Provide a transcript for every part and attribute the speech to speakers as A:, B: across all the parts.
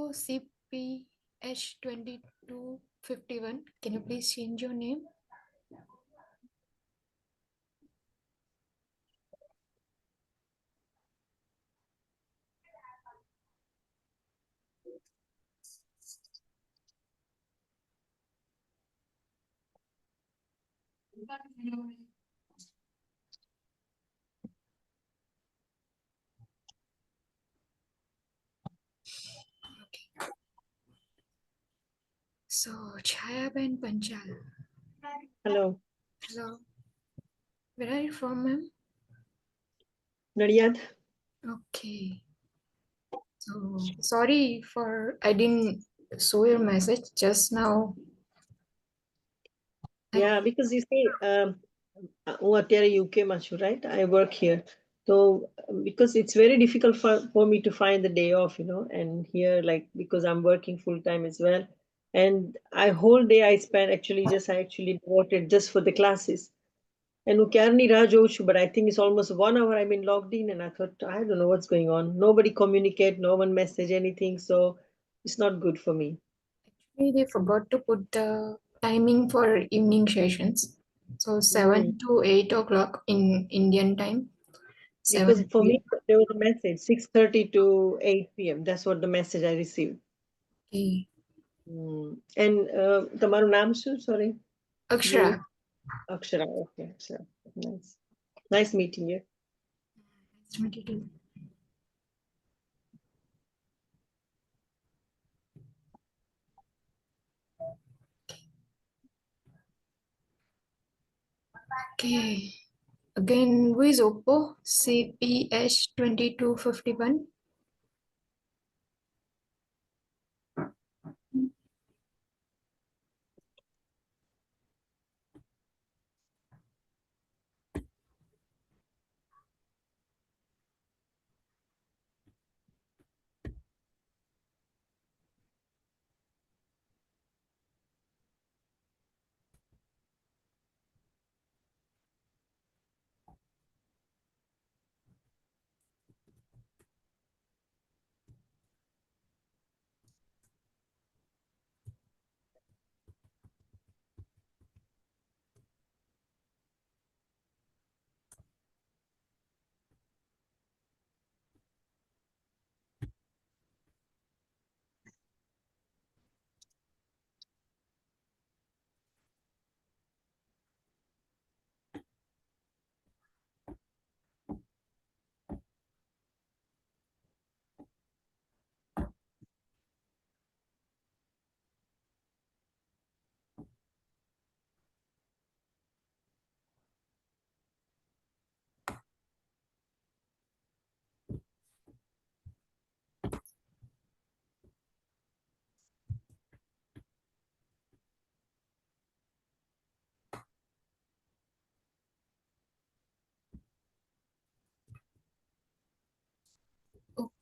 A: CPH 2251. Can you please change your name? So, Chaya Ben Panchal.
B: Hello.
A: Hello. Where are you from, ma'am?
B: Naryad.
A: Okay. So, sorry for I didn't saw your message just now.
B: Yeah, because you see, હું અત્યારે UK માં છું, right? I work here. So because it's very difficult for me to find the day off, and here, like, because I'm working full time as well. And whole day I spent I actually devoted just for the classes. And હું ક્યારની રાહ જોઉં છું, but I think it's almost 1 hour I've been logged in, and I thought, I don't know what's going on. Nobody communicate, no one message anything, so it's not good for me.
A: Actually, they forgot to put the timing for evening sessions. So 7 to 8 o'clock in Indian time.
B: Because
A: 7
B: for me,
A: p.m.
B: there was a message 6:30 to 8 p.m. That's what the message I received.
A: Okay.
B: And તમારું નામ શું? Sorry.
A: Akshara.
B: Akshara. Okay, Akshara. Nice. Nice meeting you.
A: Nice to meet you too. Okay. Again, who is Oppo? CPH 2251.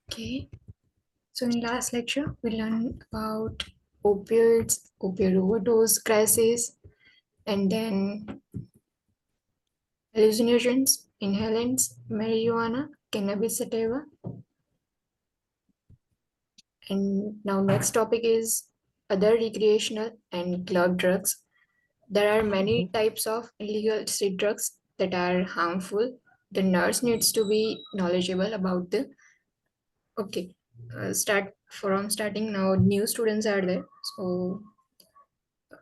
A: Okay. So in last lecture, we learned about opioids, opioid overdose crisis, and then hallucinogens, inhalants, marijuana, cannabis sativa. And now next topic is other recreational and club drugs. There are many types of illegal street drugs that are harmful. The nurse needs to be knowledgeable about the. Okay, starting now. New students are there, so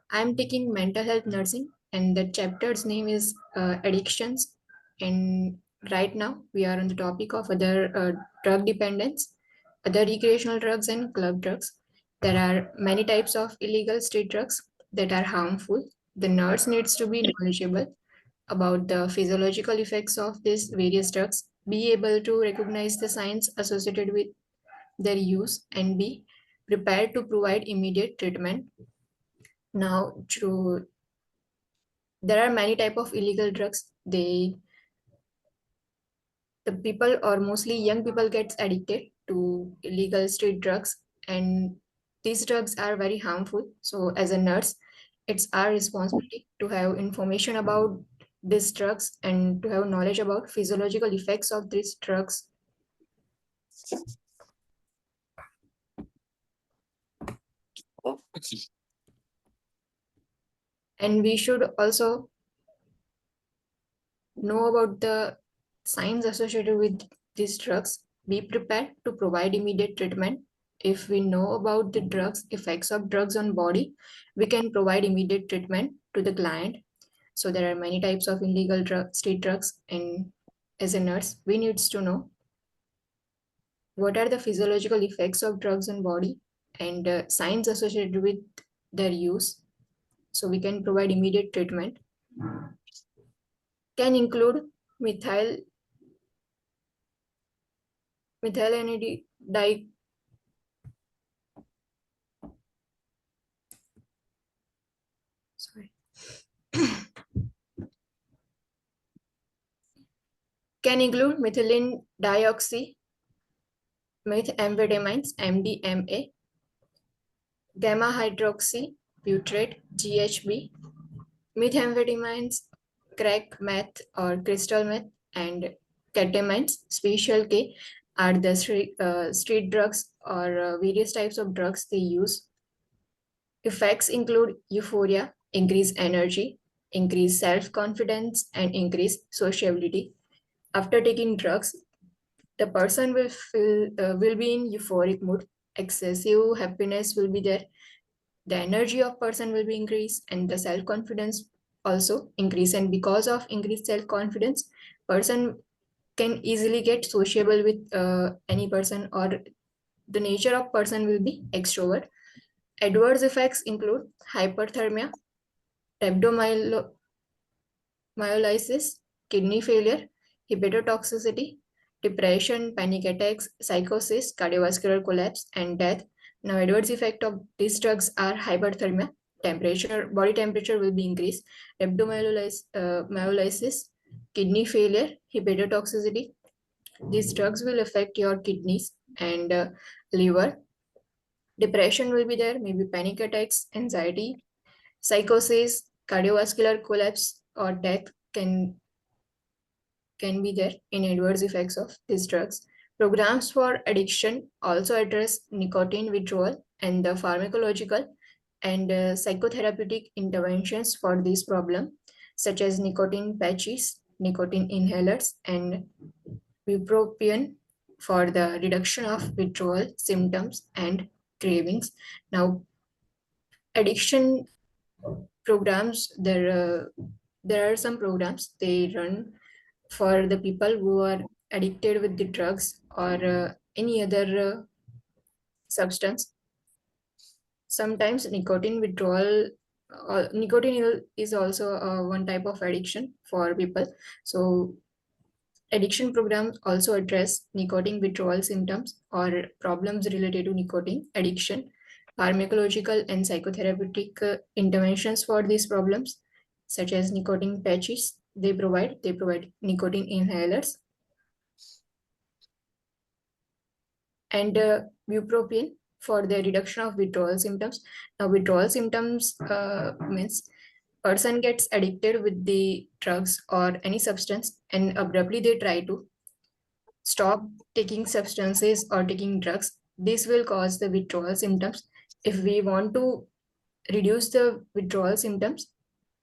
A: I'm taking mental health nursing, and the chapter's name is addictions. And right now we are on the topic of other drug dependence, other recreational drugs and club drugs. There are many types of illegal street drugs that are harmful. The nurse needs to be knowledgeable about the physiological effects of these various drugs, be able to recognize the signs associated with their use, and be prepared to provide immediate treatment. Now, there are many type of illegal drugs. The people, or mostly young people, gets addicted to illegal street drugs, and these drugs are very harmful. So as a nurse, it's our responsibility to have information about these drugs and to have knowledge about physiological effects of these drugs. And we should also know about the signs associated with these drugs. Be prepared to provide immediate treatment. If we know about the drugs, effects of drugs on body, we can provide immediate treatment to the client. So there are many types of illegal street drugs, and as a nurse, we need to know what are the physiological effects of drugs on body and signs associated with their use, so we can provide immediate treatment. Can include methyl methylanidine sorry can include methylene dioxy, methamphetamines, MDMA, gamma hydroxy butyrate, GHB, methamphetamines, crack meth or crystal meth, and ketamines, special K, are the street drugs or various types of drugs they use. Effects include euphoria, increased energy, increased self-confidence, and increased sociability. After taking drugs, the person will be in euphoric mood. Excessive happiness will be there. The energy of person will be increased, and the self-confidence also increase. And because of increased self-confidence, person can easily get sociable with any person, or the nature of person will be extrovert. Adverse effects include hyperthermia, rhabdomyolysis, kidney failure, hepatotoxicity, depression, panic attacks, psychosis, cardiovascular collapse, and death. Now, adverse effect of these drugs are hyperthermia, body temperature will be increased, rhabdomyolysis, kidney failure, hepatotoxicity. These drugs will affect your kidneys and liver. Depression will be there, maybe panic attacks, anxiety, psychosis, cardiovascular collapse, or death can be there in adverse effects of these drugs. Programs for addiction also address nicotine withdrawal and the pharmacological and psychotherapeutic interventions for this problem, such as nicotine patches, nicotine inhalers, and bupropion for the reduction of withdrawal symptoms and cravings. Now, addiction programs, there are some programs they run for the people who are addicted with the drugs or any other substance. Sometimes nicotine withdrawal, is also one type of addiction for people. So addiction programs also address nicotine withdrawal symptoms or problems related to nicotine addiction, pharmacological and psychotherapeutic interventions for these problems, such as nicotine patches. They provide nicotine inhalers and bupropion for the reduction of withdrawal symptoms. Now, withdrawal symptoms means person gets addicted with the drugs or any substance, and abruptly they try to stop taking substances or taking drugs. This will cause the withdrawal symptoms. If we want to reduce the withdrawal symptoms,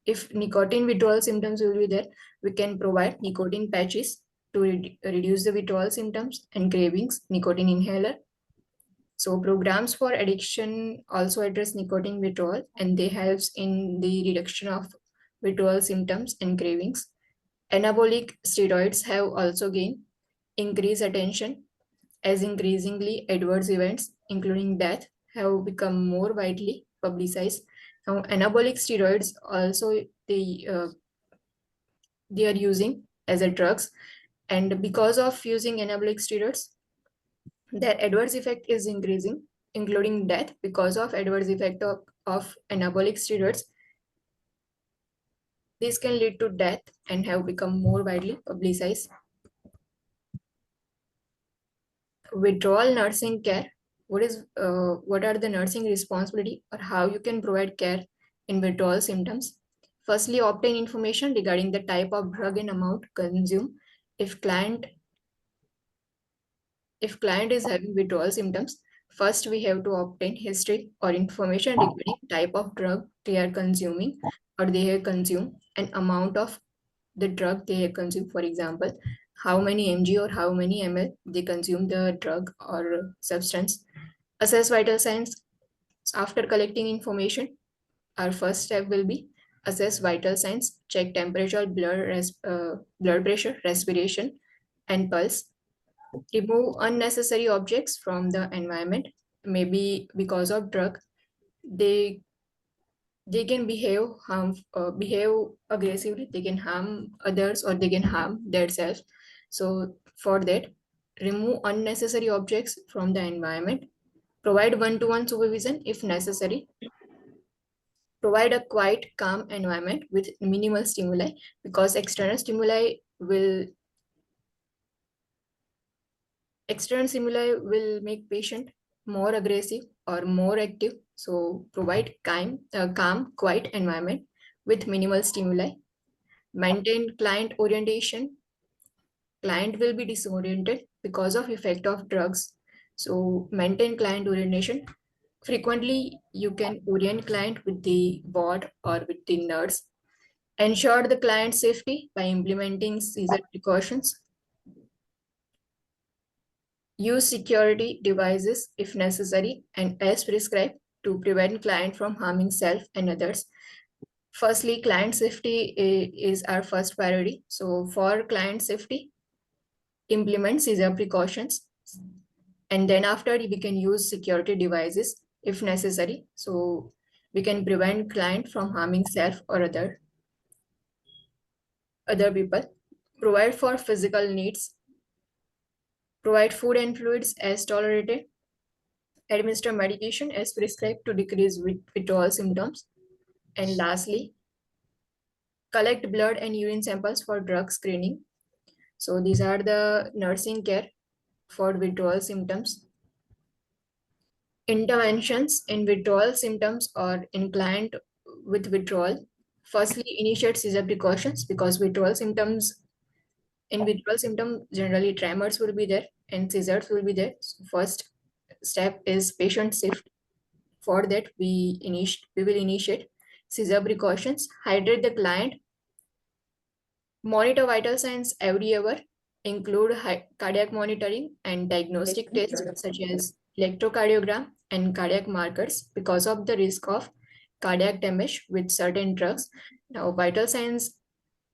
A: if nicotine withdrawal symptoms will be there, we can provide nicotine patches to reduce the withdrawal symptoms and cravings, nicotine inhaler. So programs for addiction also address nicotine withdrawal, and they helps in the reduction of withdrawal symptoms and cravings. Anabolic steroids have also gained increased attention as increasingly adverse events, including death, have become more widely publicized. Now, anabolic steroids also they are using as a drugs, and because of using anabolic steroids, their adverse effect is increasing, including death because of adverse effect of anabolic steroids. This can lead to death and have become more widely publicized. Withdrawal nursing care. What are the nursing responsibility or how you can provide care in withdrawal symptoms? Firstly, obtain information regarding the type of drug and amount consumed. If client is having withdrawal symptoms, First, we have to obtain history or information regarding type of drug they are consuming or they have consumed, and amount of the drug they have consumed. For example, how many mg or how many ml they consume the drug or substance. Assess vital signs. After collecting information, our first step will be assess vital signs, check temperature, blood pressure, respiration, and pulse. Remove unnecessary objects from the environment. Maybe because of drug, they they can behave aggressively. They can harm others or they can harm themselves. So for that, remove unnecessary objects from the environment. Provide one-to-one supervision if necessary. Provide a quiet, calm environment with minimal stimuli, because external stimuli will make patient more aggressive or more active. So provide calm, quiet environment with minimal stimuli. Maintain client orientation. Client will be disoriented because of effect of drugs. So maintain client orientation. Frequently, you can orient client with the ward or with the nurse. Ensure the client safety by implementing seizure precautions. Use security devices if necessary and as prescribed to prevent client from harming self and others. Firstly, client safety is our first priority. So for client safety, implement seizure precautions, and then after we can use security devices if necessary. So we can prevent client from harming self or other people. Provide for physical needs. Provide food and fluids as tolerated. Administer medication as prescribed to decrease withdrawal symptoms. And lastly, collect blood and urine samples for drug screening. So these are the nursing care for withdrawal symptoms. Interventions in withdrawal symptoms or in client with withdrawal. Firstly, initiate seizure precautions, because withdrawal symptom generally tremors will be there and seizures will be there. So first step is patient safety. For that, we will initiate seizure precautions. Hydrate the client. Monitor vital signs every hour. Include cardiac monitoring and diagnostic tests such as electrocardiogram and cardiac markers, because of the risk of cardiac damage with certain drugs. Now, vital signs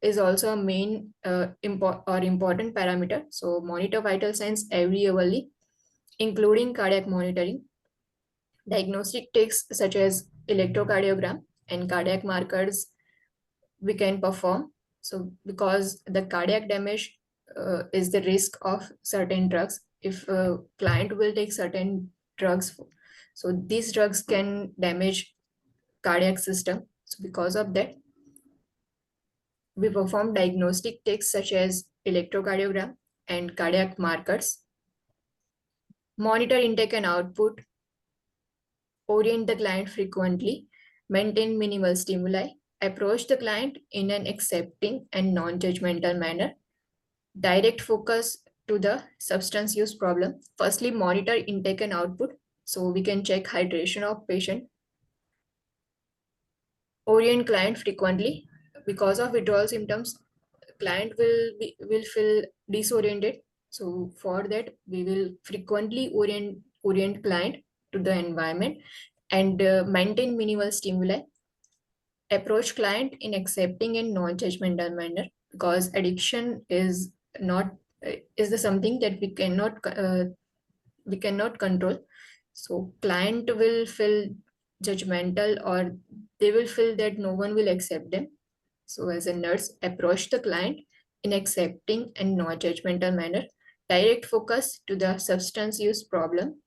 A: is also a main important parameter. So monitor vital signs every hourly, including cardiac monitoring. Diagnostic tests such as electrocardiogram and cardiac markers we can perform. So because the cardiac damage is the risk of certain drugs, if a client will take certain drugs, so these drugs can damage cardiac system. So because of that, we perform diagnostic tests such as electrocardiogram and cardiac markers. Monitor intake and output. Orient the client frequently. Maintain minimal stimuli. Approach the client in an accepting and non-judgmental manner. Direct focus to the substance use problem. Firstly, monitor intake and output. So we can check hydration of patient. Orient client frequently. Because of withdrawal symptoms, client will feel disoriented. So for that, we will frequently orient client to the environment and maintain minimal stimuli. Approach client in accepting and non-judgmental manner, because addiction is not is the something that we cannot control. So client will feel judgmental, or they will feel that no one will accept them. So as a nurse, approach the client in accepting and non-judgmental manner. Direct focus to the substance use problem.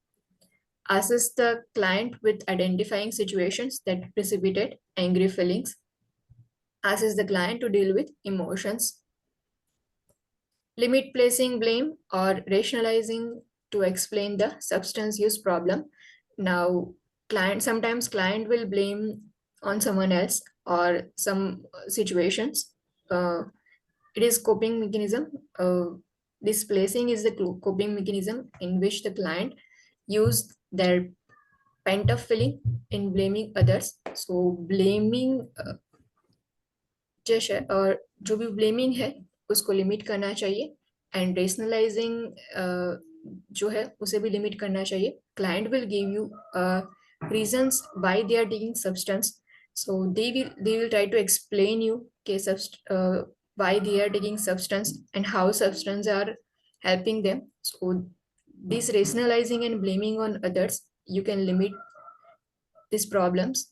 A: Assist the client with identifying situations that precipitate angry feelings. Assist the client to deal with emotions. Limit placing blame or rationalizing to explain the substance use problem. Now, sometimes client will blame on someone else or some situations. Uh, it is coping mechanism. Displacing is the coping mechanism in which the client use their pent up feeling in blaming others. So blaming और जो भी blaming है उसको limit करना चाहिए, and rationalising जो है उसे भी लिमिट करना चाहिए. Client will give you reasons why they are taking substance, so they will try to explain you why they are taking substance and how substance are helping them. So this rationalizing and blaming on others, you can limit these problems.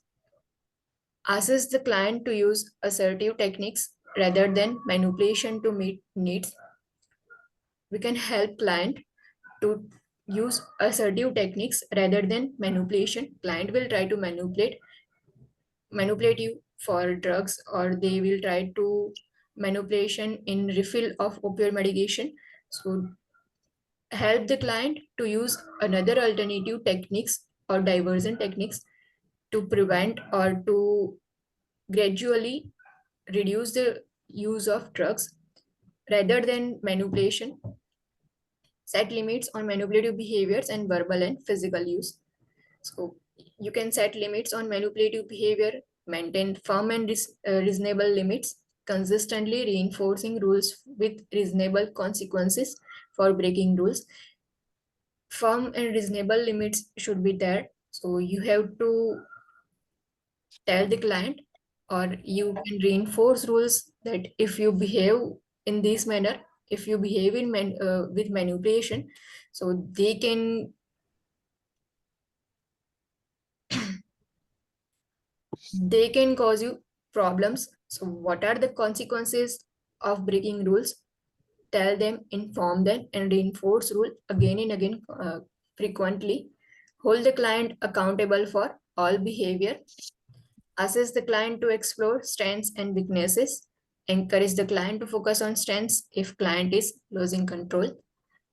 A: Asks the client to use assertive techniques rather than manipulation to meet needs. We can help client to use assertive techniques rather than manipulation. Client will try to manipulate you for drugs, or they will try to manipulation in refill of opioid medication. So help the client to use another alternative techniques or diversion techniques to prevent or to gradually reduce the use of drugs rather than manipulation. Set limits on manipulative behaviors and verbal and physical use. So you can set limits on manipulative behavior, maintain firm and reasonable limits, consistently reinforcing rules with reasonable consequences for breaking rules. Firm and reasonable limits should be there. So you have to tell the client, or you can reinforce rules that if you behave in this manner, if you behave with manipulation, so they can cause you problems. So what are the consequences of breaking rules? Tell them, inform them, and reinforce rule again and again, frequently. Hold the client accountable for all behavior. Assess the client to explore strengths and weaknesses. Encourage the client to focus on strengths if client is losing control.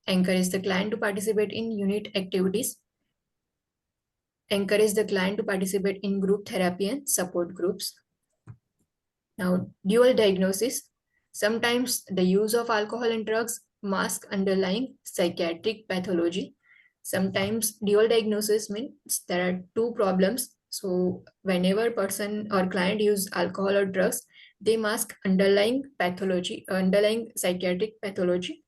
A: Encourage the client to participate in unit activities. Encourage the client to participate in group therapy and support groups. Now, dual diagnosis. Sometimes the use of alcohol and drugs mask underlying psychiatric pathology. Sometimes dual diagnosis means there are two problems. So whenever person or client use alcohol or drugs, they mask underlying pathology, underlying psychiatric pathology.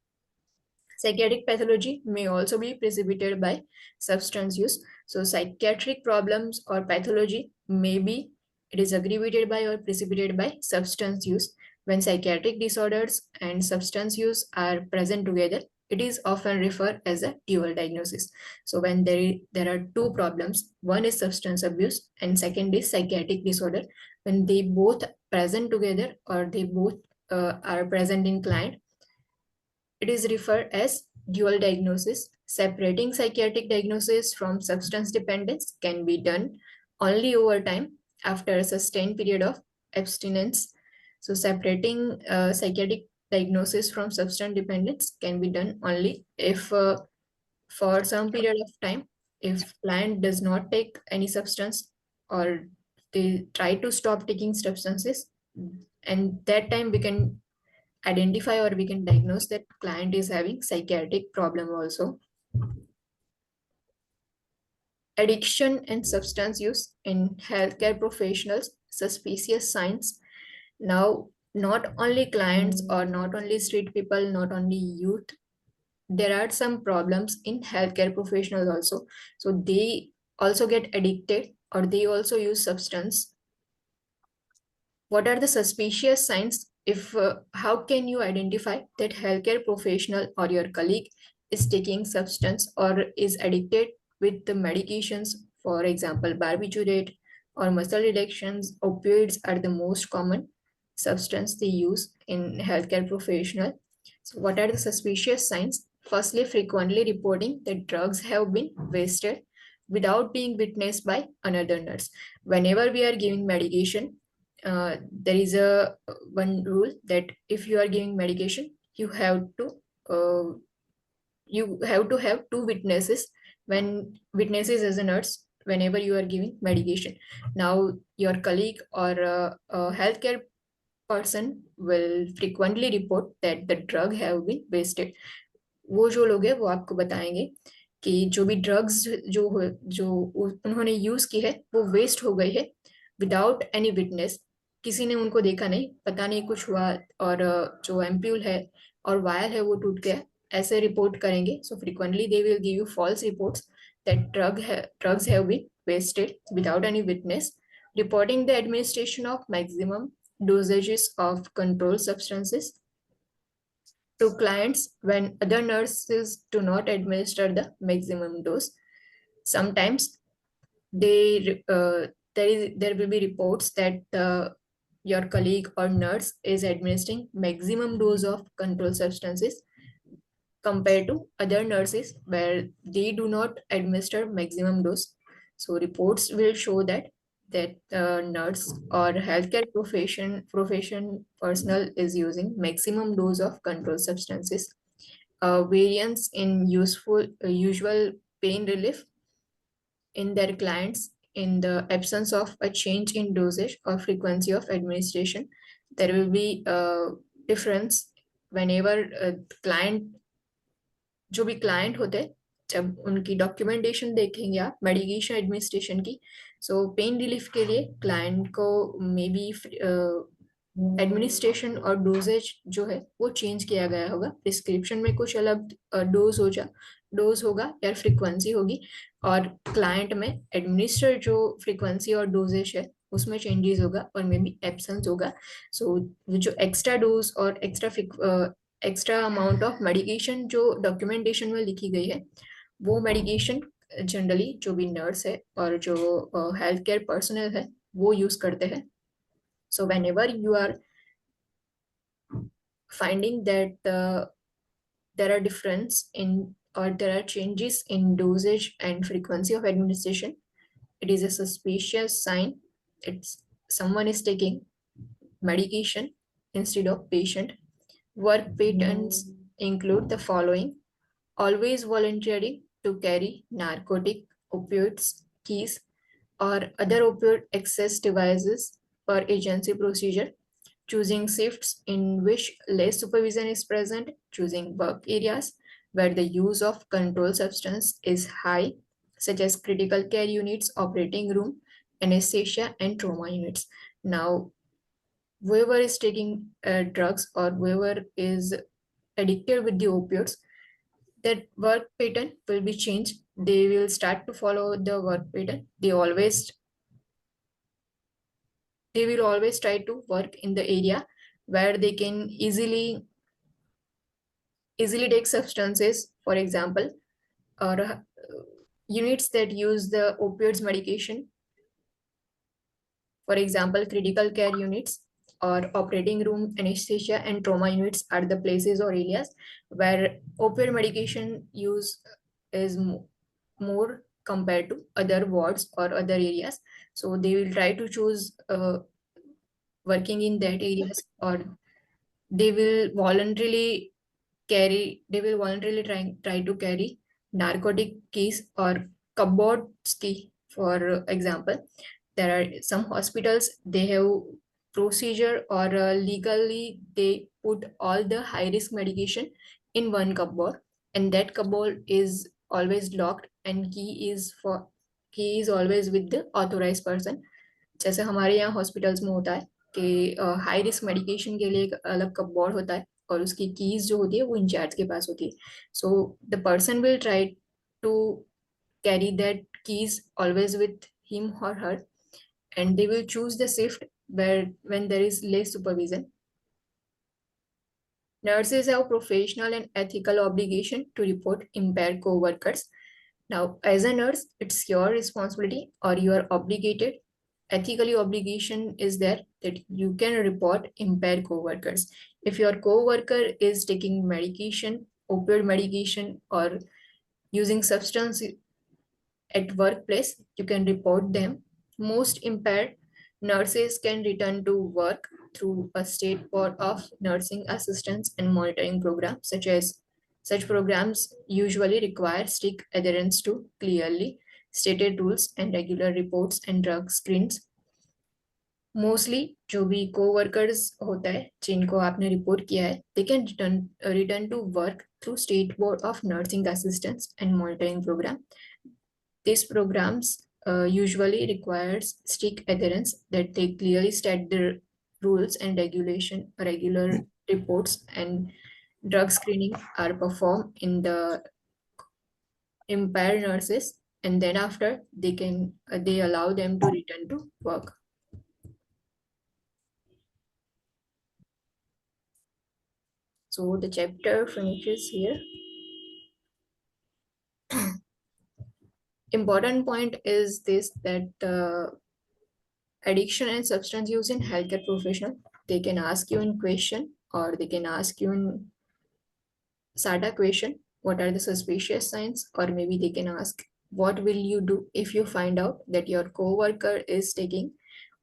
A: Psychiatric pathology may also be precipitated by substance use. So psychiatric problems or pathology may be, it is aggravated by or precipitated by substance use. When psychiatric disorders and substance use are present together, it is often referred as a dual diagnosis. So when there are two problems, one is substance abuse and second is psychiatric disorder, when they both present together or they both are present in client, it is referred as dual diagnosis. Separating psychiatric diagnosis from substance dependence can be done only over time after a sustained period of abstinence. So, separating psychiatric diagnosis from substance dependence can be done only if, for some period of time, if client does not take any substance or they try to stop taking substances, and that time we can identify or we can diagnose that client is having psychiatric problem also. Addiction and substance use in healthcare professionals, suspicious signs. Now, not only clients or not only street people, not only youth, there are some problems in healthcare professionals also. So they also get addicted or they also use substance. What are the suspicious signs? If how can you identify that healthcare professional or your colleague is taking substance or is addicted with the medications? For example, barbiturate or muscle reductions. Opioids are the most common substance they use in healthcare professional. So what are the suspicious signs? Firstly, frequently reporting that drugs have been wasted without being witnessed by another nurse. Whenever we are giving medication, there is a one rule that if you are giving medication, uh, you have to have two witnesses, when witnesses as a nurse whenever you are giving medication. Now your colleague or a healthcare person will frequently report that the drug have been wasted. वो जो लोग हैं वो आपको बताएंगे कि जो भी ड्रग्स जो उन्होंने यूज की है वो वेस्ट हो गई है विदाउट एनी विटनेस। किसी ने उनको देखा नहीं, पता नहीं कुछ हुआ, और जो एम्प्यूल है और वायर है वो टूट गया, ऐसे रिपोर्ट करेंगे। So frequently they will give you false reports that drugs have been wasted without any witness, reporting the administration of maximum dosages of controlled substances to clients when other nurses do not administer the maximum dose. Sometimes there will be reports that your colleague or nurse is administering maximum dose of controlled substances compared to other nurses where they do not administer maximum dose. So reports will show that nurse or healthcare profession personnel is using maximum dose of controlled substances. Variance in usual pain relief in their clients in the absence of a change in dosage or frequency of administration. There will be a difference whenever client जो भी client होते हैं, जब उनकी documentation देखेंगे आप medication administration की, सो pain relief के लिए क्लाइंट को मे बी एडमिनिस्ट्रेशन और डोजेज जो है वो चेंज किया गया होगा। प्रिस्क्रिप्शन में कुछ अलग डोज होगा या फ्रीक्वेंसी होगी, और क्लाइंट में एडमिनिस्टर जो फ्रीक्वेंसी और डोजेज है उसमें चेंजेस होगा और मे बी एब्सेंस होगा। सो जो एक्स्ट्रा डोज और एक्स्ट्रा अमाउंट ऑफ मेडिकेशन जो डॉक्यूमेंटेशन में लिखी गई है, वो मेडिकेशन जनरली जो भी नर्स है और जो हेल्थ केयर पर्सनल है वो यूज करते हैं। So whenever you are finding that there are difference in or there are changes in dosage and frequency of administration, it is a suspicious sign. It's someone is taking medication instead of patient. Work patterns include the following: always volunteering to carry narcotic, opioids, keys, or other opioid access devices per agency procedure, choosing shifts in which less supervision is present, choosing work areas where the use of controlled substance is high, such as critical care units, operating room, anesthesia, and trauma units. Now, whoever is taking drugs or whoever is addicted with the opioids, that work pattern will be changed. They will start to follow the work pattern. They will always try to work in the area where they can easily take substances, for example, or units that use the opioids medication, for example, critical care units or operating room, anesthesia, and trauma units are the places or areas where opioid medication use is more compared to other wards or other areas. So they will try to choose working in that areas, or they will voluntarily try to carry narcotic keys or cupboards key. For example, there are some hospitals, they have procedure or legally they put all the high risk medication in one cupboard, and that cupboard is always locked and key is always with the authorized person. जैसे हमारे यहाँ hospitals में होता है कि high risk medication के लिए एक अलग कपबोर्ड होता है और उसकी कीज जो होती है वो इंचार्ज के पास होती है। So the person will try to carry that keys always with him और her, and they will choose the shift where when there is less supervision. Nurses have professional and ethical obligation to report impaired co-workers. Now, as a nurse, it's your responsibility or you are obligated. Ethically, obligation is there that you can report impaired co-workers. If your co-worker is taking medication, opioid medication, or using substance at workplace, you can report them. Most impaired nurses can return to work through a state board of nursing assistance and monitoring programs, such programs usually require strict adherence to clearly stated rules and regular reports and drug screens. Mostly जो भी coworkers होता है जिनको आपने report किया है they can return to work through state board of nursing assistance and monitoring program. These programs usually requires strict adherence that they clearly state the rules and regular reports and drug screening are performed in the impaired nurses, and then after they allow them to return to work. So the chapter finishes here. Important point is this, that addiction and substance use in healthcare professional, they can ask you in question or they can ask you in SATA question, what are the suspicious signs, or maybe they can ask, what will you do if you find out that your coworker is taking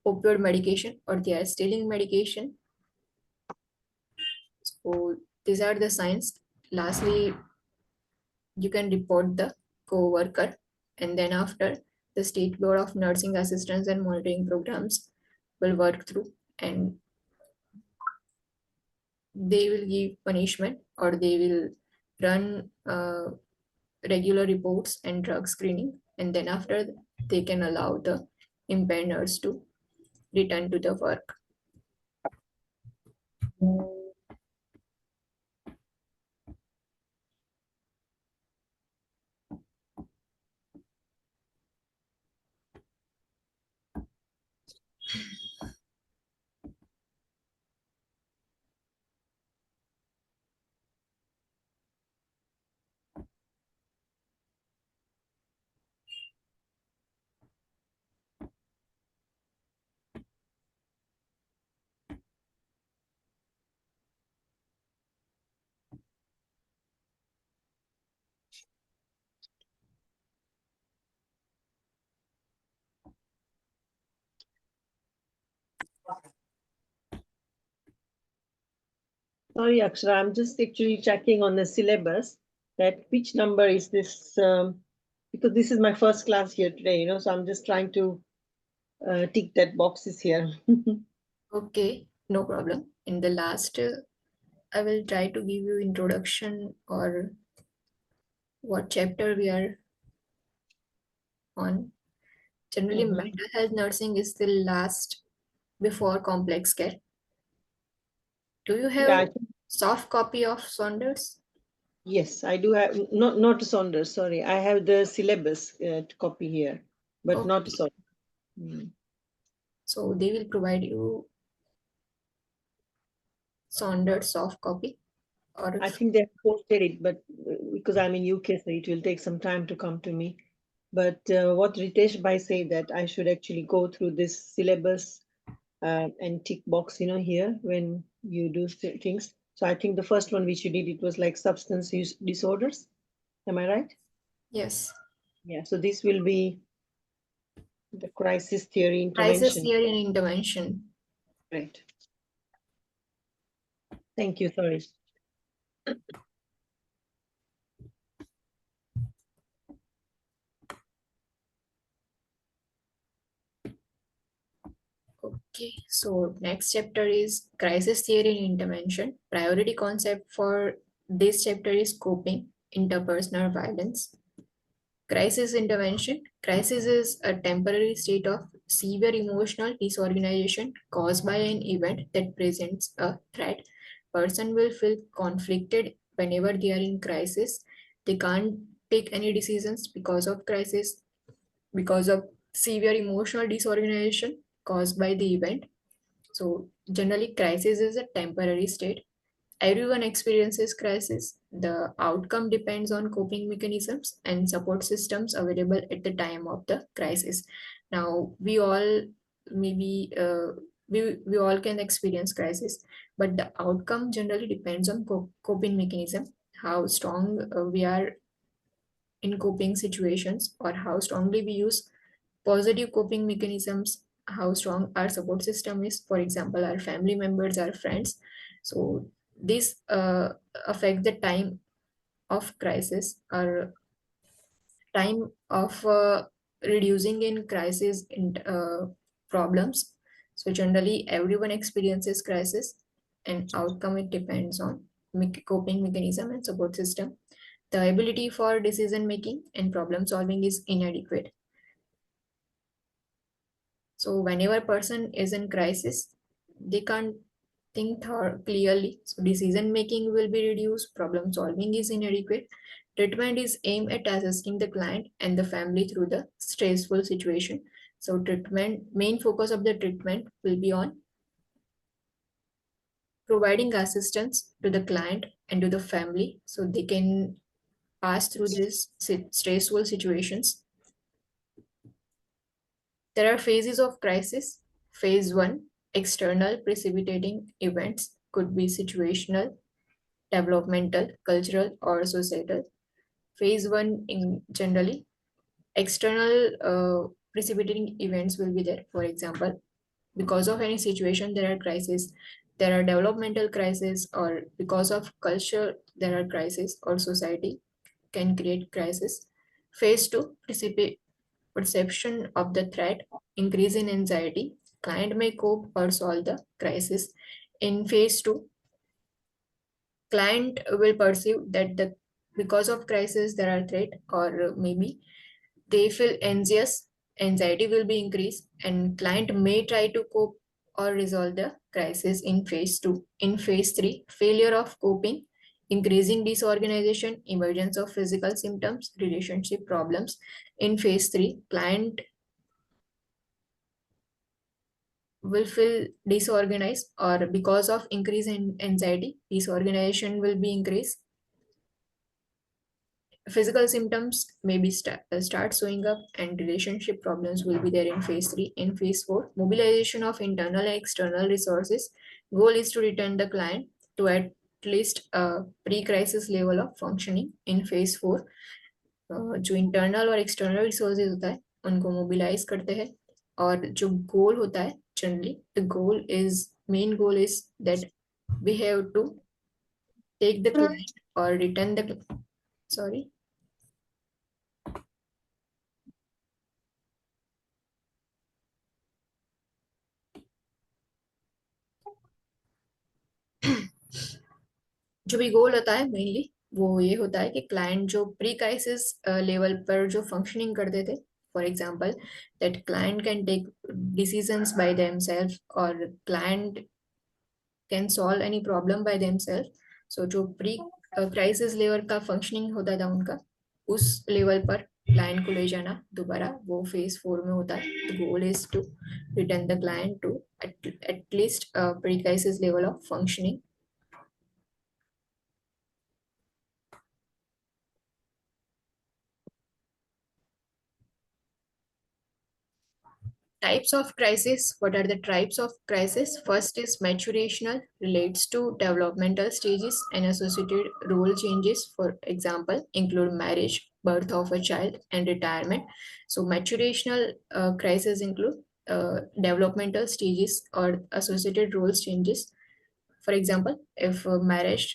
A: opioid medication or they are stealing medication? So these are the signs. Lastly, you can report the coworker, and then after the State Board of Nursing Assistance and Monitoring Programs will work through, and they will give punishment or they will run regular reports and drug screening, and then after they can allow the impaired nurse to return to the work.
B: Sorry, Akshara, I'm just actually checking on the syllabus that which number is this, because this is my first class here today, so I'm just trying to tick that boxes here.
A: Okay, no problem. In the last, I will try to give you introduction or what chapter we are on. Generally,
B: Mhm.
A: mental health nursing is the last before complex care. Do you
B: Yeah,
A: have soft copy of Saunders?
B: yes, I do have, not Saunders, sorry. I have the syllabus to copy here, but not
A: Okay,
B: Saunders. Mm.
A: so they will provide you Saunders soft copy or
B: I think they have posted it, but because I'm in UK, so it will take some time to come to me. But what Ritesh Bhai say that I should actually go through this syllabus and tick box, here when you do things. So I think the first one which you did, it was like substance use disorders. Am I right?
A: yes,
B: Yeah. So this will be the crisis theory
A: crisis
B: intervention.
A: theory and intervention.
B: Right. Thank you. Sorry.
A: Okay, so next chapter is crisis theory and intervention. Priority concept for this chapter is coping, interpersonal violence. Crisis intervention. Crisis is a temporary state of severe emotional disorganization caused by an event that presents a threat. Person will feel conflicted whenever they are in crisis. They can't take any decisions because of crisis, because of severe emotional disorganization caused by the event. So generally, crisis is a temporary state. Everyone experiences crisis. The outcome depends on coping mechanisms and support systems available at the time of the crisis. Now, we all maybe we all can experience crisis, but the outcome generally depends on coping mechanism, how strong we are in coping situations, or how strongly we use positive coping mechanisms, how strong our support system is, for example our family members, our friends. So this affect the time of crisis or time of reducing in crisis in problems. So generally, everyone experiences crisis, and outcome it depends on coping mechanism and support system. The ability for decision making and problem solving is inadequate. So whenever a person is in crisis, they can't think clearly. So decision making will be reduced, problem solving is inadequate. Treatment is aimed at assisting the client and the family through the stressful situation. So treatment, main focus of the treatment will be on providing assistance to the client and to the family so they can pass through these stressful situations. There are phases of crisis. Phase 1, external precipitating events could be situational, developmental, cultural, or societal. Phase 1 in generally external precipitating events will be there. For example, because of any situation there are crises, there are developmental crises, or because of culture there are crises, or society can create crisis. Phase 2, perception of the threat, increase in anxiety. Client may cope or solve the crisis. In phase 2, client will perceive that the because of crisis there are threat, or maybe they feel anxious, anxiety will be increased, and client may try to cope or resolve the crisis in phase 2. In phase 3, failure of coping, increasing disorganization, emergence of physical symptoms, relationship problems. In phase 3, client will feel disorganized, or because of increase in anxiety, disorganization will be increased. Physical symptoms may be start showing up, and relationship problems will be there in phase 3. In phase 4, mobilization of internal and external resources. Goal is to return the client to at least a pre-crisis level of functioning. In phase 4, जो internal और external resources होता है उनको mobilise करते हैं, और जो goal होता है generally the goal is main goal is that we have to take the client और रिटर्न द सॉरी जो भी गोल होता है मेनली वो ये होता है कि क्लाइंट जो प्री क्राइसिस लेवल पर जो फंक्शनिंग करते थे, for example that client can take decisions by themselves, और client can solve any problem by themselves. So जो प्री क्राइसिस लेवल का फंक्शनिंग होता था उनका, उस लेवल पर क्लाइंट को ले जाना दोबारा, वो फेज 4 में होता है. The goal is to return the client to at least pre crisis level of functioning. Types of crisis. What are the types of crisis? First is maturational, relates to developmental stages and associated role changes. For example, include marriage, birth of a child, and retirement. So maturational crisis include developmental stages or associated roles changes. For example if marriage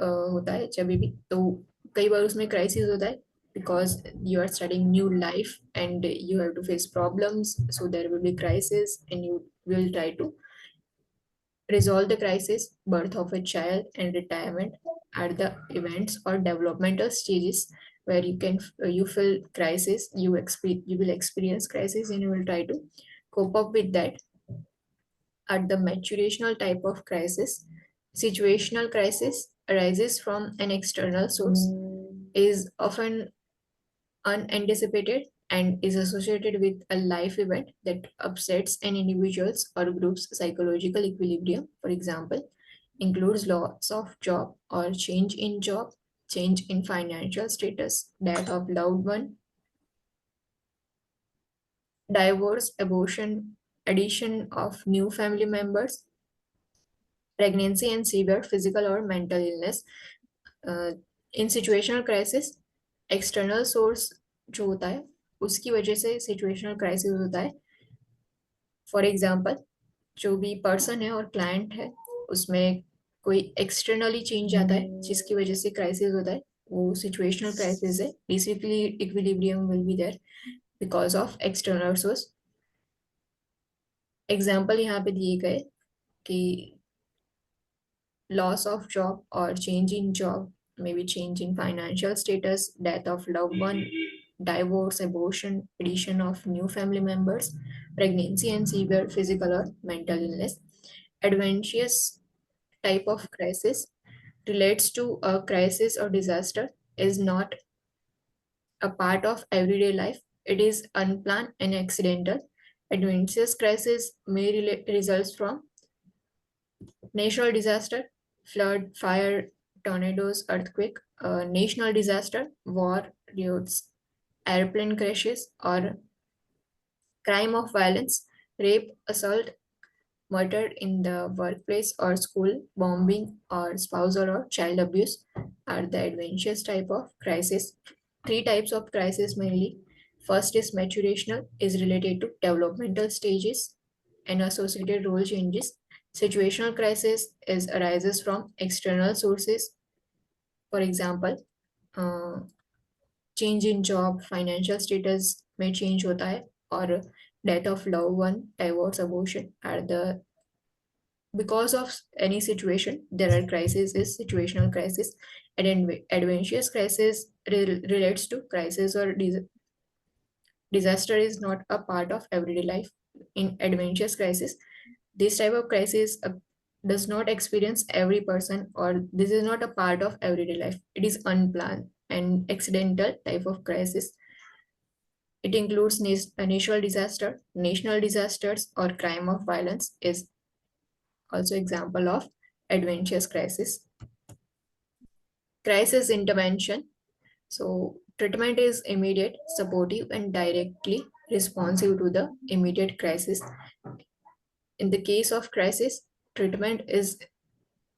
A: होता है जब भी, तो कई बार उसमें crisis होता है because you are starting new life and you have to face problems, so there will be crisis and you will try to resolve the crisis. Birth of a child and retirement are the events or developmental stages where you feel crisis, you will experience crisis and you will try to cope up with that. At the maturational type of crisis, situational crisis arises from an external source, is often unanticipated, and is associated with a life event that upsets an individual's or group's psychological equilibrium. For example, includes loss of job or change in job, change in financial status, death of loved one, divorce, abortion, addition of new family members, pregnancy, and severe physical or mental illness. In situational crisis external source जो होता है उसकी वजह से situational crisis होता है. For example, जो भी पर्सन है और क्लाइंट है उसमें कोई एक्सटर्नली चेंज आता है जिसकी वजह से क्राइसिस होता है, वो सिचुएशनल क्राइसिस है. Basically equilibrium will be there because of external source. Example यहाँ पे दिए गए कि loss of job or change in job, maybe change in financial status, death of loved one, divorce, abortion, addition of new family members, pregnancy and severe physical or mental illness. Adventitious type of crisis relates to a crisis or disaster, is not a part of everyday life. It is unplanned and accidental. Adventitious crisis may result from natural disaster, flood, fire, tornadoes, earthquake, national disaster, war, riots, airplane crashes, or crime of violence, rape, assault, murder in the workplace or school, bombing, or spousal or child abuse are the adventitious type of crisis. Three types of crisis mainly. First is maturational, is related to developmental stages and associated role changes. Situational crisis is arises from external sources. For example, uh, change in job, financial status में change होता है और death of loved one, divorce, abortion are the because of any situation there are crises is situational crisis, and adventitious crisis relates to crisis or disaster is not a part of everyday life. In adventitious crisis, this type of crisis does not experience every person, or this is not a part of everyday life. It is unplanned and accidental type of crisis. It includes natural disaster, national disasters, or crime of violence is also example of adventitious crisis. Crisis intervention. So treatment is immediate, supportive, and directly responsive to the immediate crisis. In the case of crisis, treatment is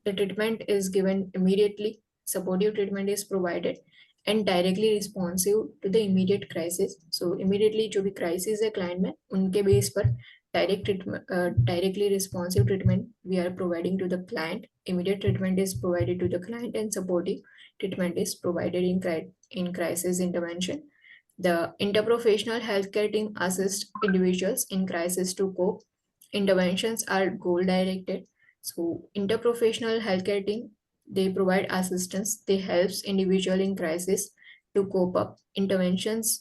A: the treatment is given immediately, supportive treatment is provided, and directly responsive to the immediate crisis. So immediately जो भी crisis है client में उनके base पर directly responsive treatment we are providing to the client. Immediate treatment is provided to the client and supportive treatment is provided in crisis intervention. The interprofessional healthcare team assists individuals in crisis to cope. Interventions are goal directed. So interprofessional healthcare team, they provide assistance. They helps individual in crisis to cope up. Interventions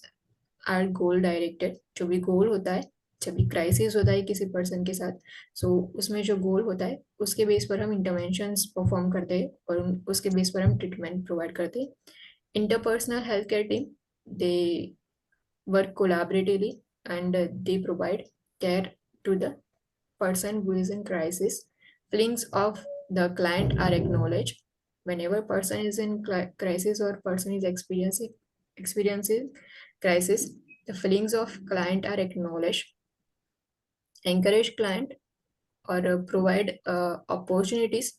A: are goal directed. जो भी गोल होता है जब भी crisis होता है किसी person के साथ, सो उसमें जो गोल होता है उसके बेस पर हम इंटरवेंशंस परफॉर्म करते हैं और उसके बेस पर हम ट्रीटमेंट प्रोवाइड करते हैं. Interpersonal healthcare team, they work collaboratively and they provide care to the person who is in crisis. Feelings of the client are acknowledged. Whenever person is in crisis or person is experiencing crisis, the feelings of client are acknowledged. Encourage client or provide opportunities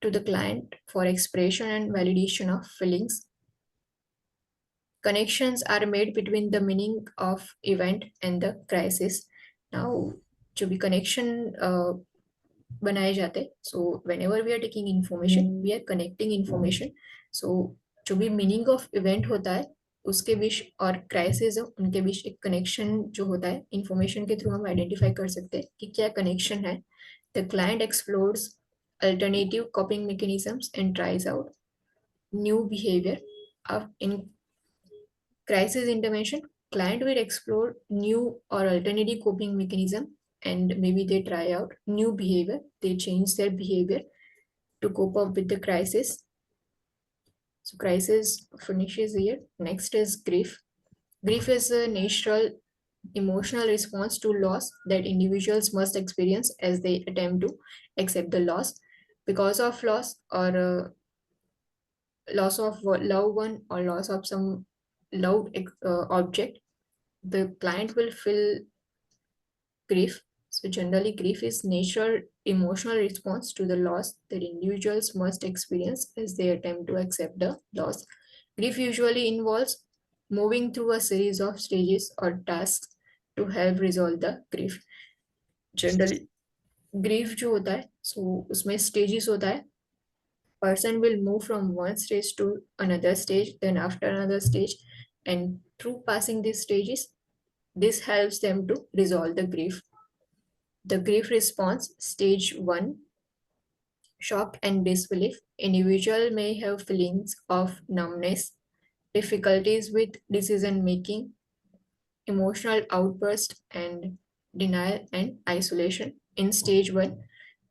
A: to the client for expression and validation of feelings. Connections are made between the meaning of event and the crisis. Now जो भी connection बनाए जाते हैं, so whenever we are taking information we are connecting information. So जो भी meaning of event होता है उसके बीच और crisis है उनके बीच एक connection जो होता है information के थ्रू हम identify कर सकते हैं कि क्या connection है. The client explores alternative coping mechanisms and tries out new behavior. In crisis intervention, client will explore new or alternative coping mechanism and maybe they try out new behavior. They change their behavior to cope up with the crisis. So crisis finishes here. Next is grief. Grief is a natural emotional response to loss that individuals must experience as they attempt to accept the loss. Because of loss or loss of loved one or loss of some loved object, the client will feel grief. So generally, grief is natural emotional response to the loss that individuals must experience as they attempt to accept the loss. Grief usually involves moving through a series of stages or tasks to help resolve the grief. Generally, grief जो होता है, so उसमें stages होता है. Person will move from one stage to another stage, then after another stage, and through passing these stages, this helps them to resolve the grief. The grief response, stage 1, shock and disbelief. Individual may have feelings of numbness, difficulties with decision making, emotional outburst, and denial and isolation. In stage 1,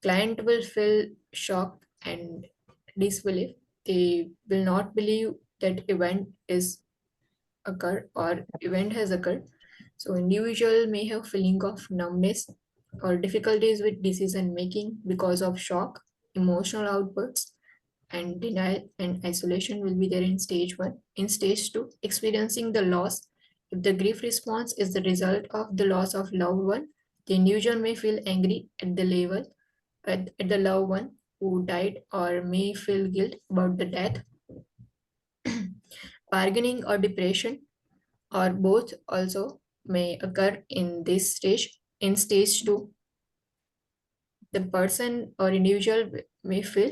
A: client will feel shock and disbelief. They will not believe that event has occurred. So individual may have feeling of numbness or difficulties with decision making because of shock, emotional outbursts, and denial and isolation will be there in stage 1. In stage 2, experiencing the loss. If the grief response is the result of the loss of loved one, the individual may feel angry at the loved one who died or may feel guilt about the death, bargaining or depression or both also may occur in this stage. In stage 2, the person or individual may feel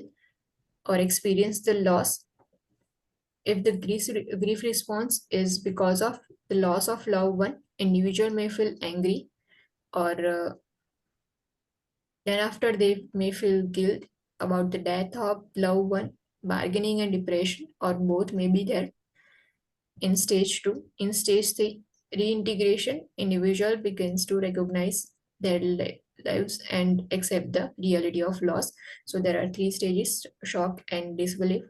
A: or experience the loss. If the grief response is because of the loss of loved one, individual may feel angry or then after they may feel guilt about the death of loved one, bargaining and depression or both may be there in stage 2. In stage 3, reintegration, individual begins to recognize their lives and accept the reality of loss. So there are three stages: shock and disbelief,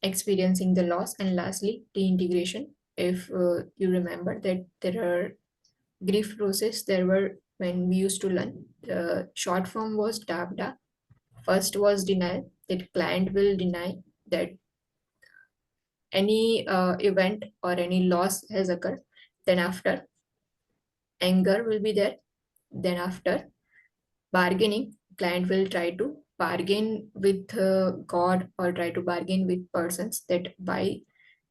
A: experiencing the loss, and lastly reintegration. If you remember that there are grief process, there were when we used to learn, the short form was DAPDA. First was denial, that client will deny that any event or any loss has occurred. Then after, anger will be there. Then after, bargaining, client will try to bargain with God or try to bargain with persons that why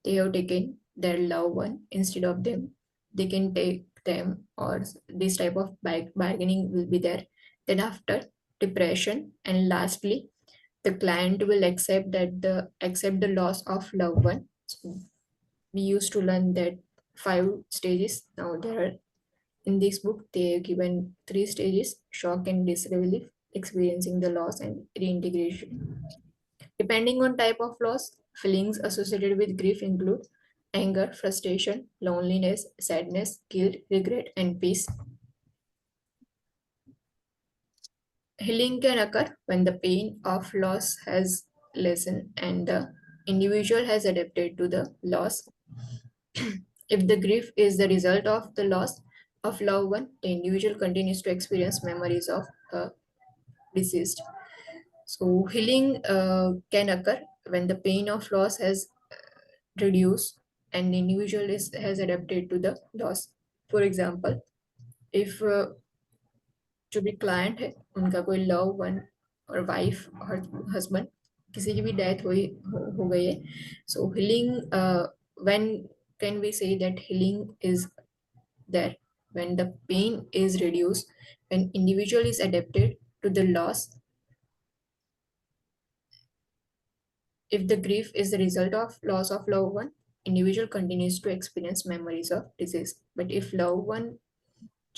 A: they have taken their loved one instead of them. They can take them, or this type of bargaining will be there. Then after, depression, and lastly the client will accept the loss of loved one. So we used to learn that 5 stages. Now there are in this book they are given 3 stages: shock and disbelief, experiencing the loss, and reintegration. Depending on type of loss, feelings associated with grief include anger, frustration, loneliness, sadness, guilt, regret, and peace. Healing can occur when the pain of loss has lessened and the individual has adapted to the loss. If the grief is the result of the loss of loved one, the individual continues to experience memories of a deceased. So healing can occur when the pain of loss has reduced and the individual has adapted to the loss. For example, if जो भी client है उनका कोई love one और wife और husband किसी की भी डेथ हो गई है, so healing when can we say that healing is there when the pain is reduced, when individual is adapted to the loss. If the grief is the result of loss of loved one, individual continues to experience memories of disease. But if loved one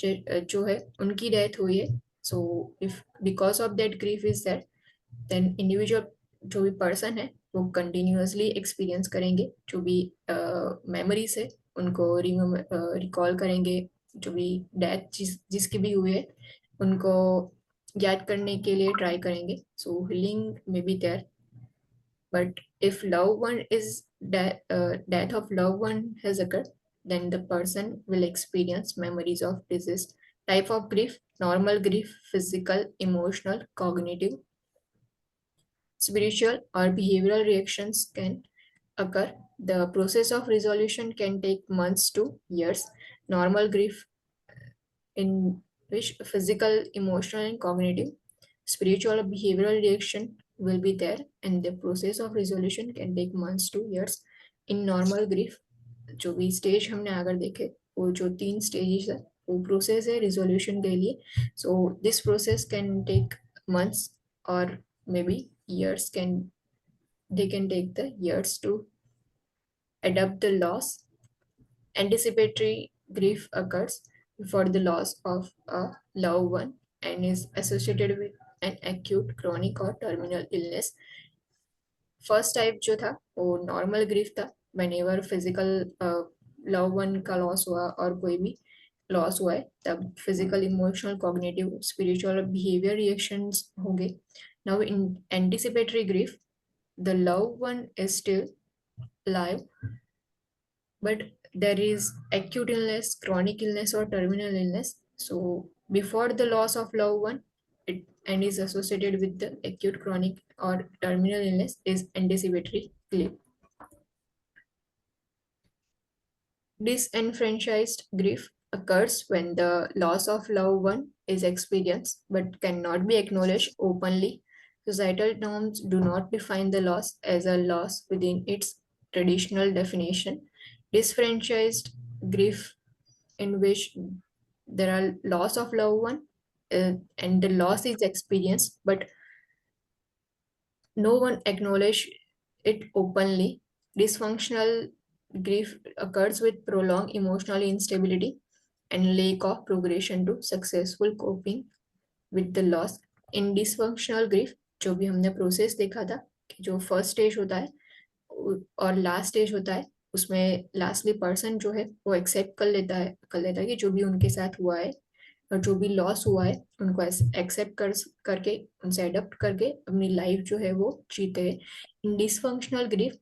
A: जो है उनकी death हुई है, so if because of that grief is that, then individual जो भी person है वो continuously experience करेंगे जो भी मेमोरीज है उनको रिकॉल करेंगे, जो भी डेथ जिसकी भी हुई है उनको याद करने के लिए ट्राई करेंगे. So healing may be there. But if death of loved one has occurred, then the person will experience memories of disease. Type of grief: normal grief, physical, emotional, cognitive, spiritual, or behavioral reactions can occur. The process of resolution can take months to years. Normal grief, in which physical, emotional, and cognitive, spiritual or behavioral reaction will be there, and the process of resolution can take months to years. In normal grief, जो भी stage हमने अगर देखे, वो जो 3 stages है वो process है रिजोल्यूशन के लिए. So this process can take months or maybe years. They can take the years to adapt the loss. Anticipatory grief occurs before the loss of a loved one. and is associated with an acute, chronic or terminal illness. First type जो था वो normal grief था, whenever physical love one का loss हुआ और कोई भी loss हुआ है तब फिजिकल, इमोशनल, कॉग्निटिव, स्पिरिचुअल और बिहेवियर रिएक्शंस होंगे. Now in anticipatory grief, the love one is still alive, but there is acute illness, chronic illness, or terminal illness. So before the loss of loved one, it and is associated with the acute, chronic, or terminal illness is anticipatory grief. Disenfranchised grief occurs when the loss of loved one is experienced but cannot be acknowledged openly. Societal norms do not define the loss as a loss within its traditional definition. Disfranchised grief, in which there are loss of loved one and the loss is experienced but no one acknowledge it openly. Dysfunctional grief occurs with prolonged emotional instability and lack of progression to successful coping with the loss. In dysfunctional grief, जो भी हमने process देखा था कि जो first stage होता है और लास्ट स्टेज होता है, उसमें लास्टली पर्सन जो है वो एक्सेप्ट कर लेता है कि जो भी उनके साथ हुआ है और जो भी लॉस हुआ है उनको एक्सेप्ट करके उनसे अडॉप्ट करके अपनी लाइफ जो है वो जीते हैं. In dysfunctional grief,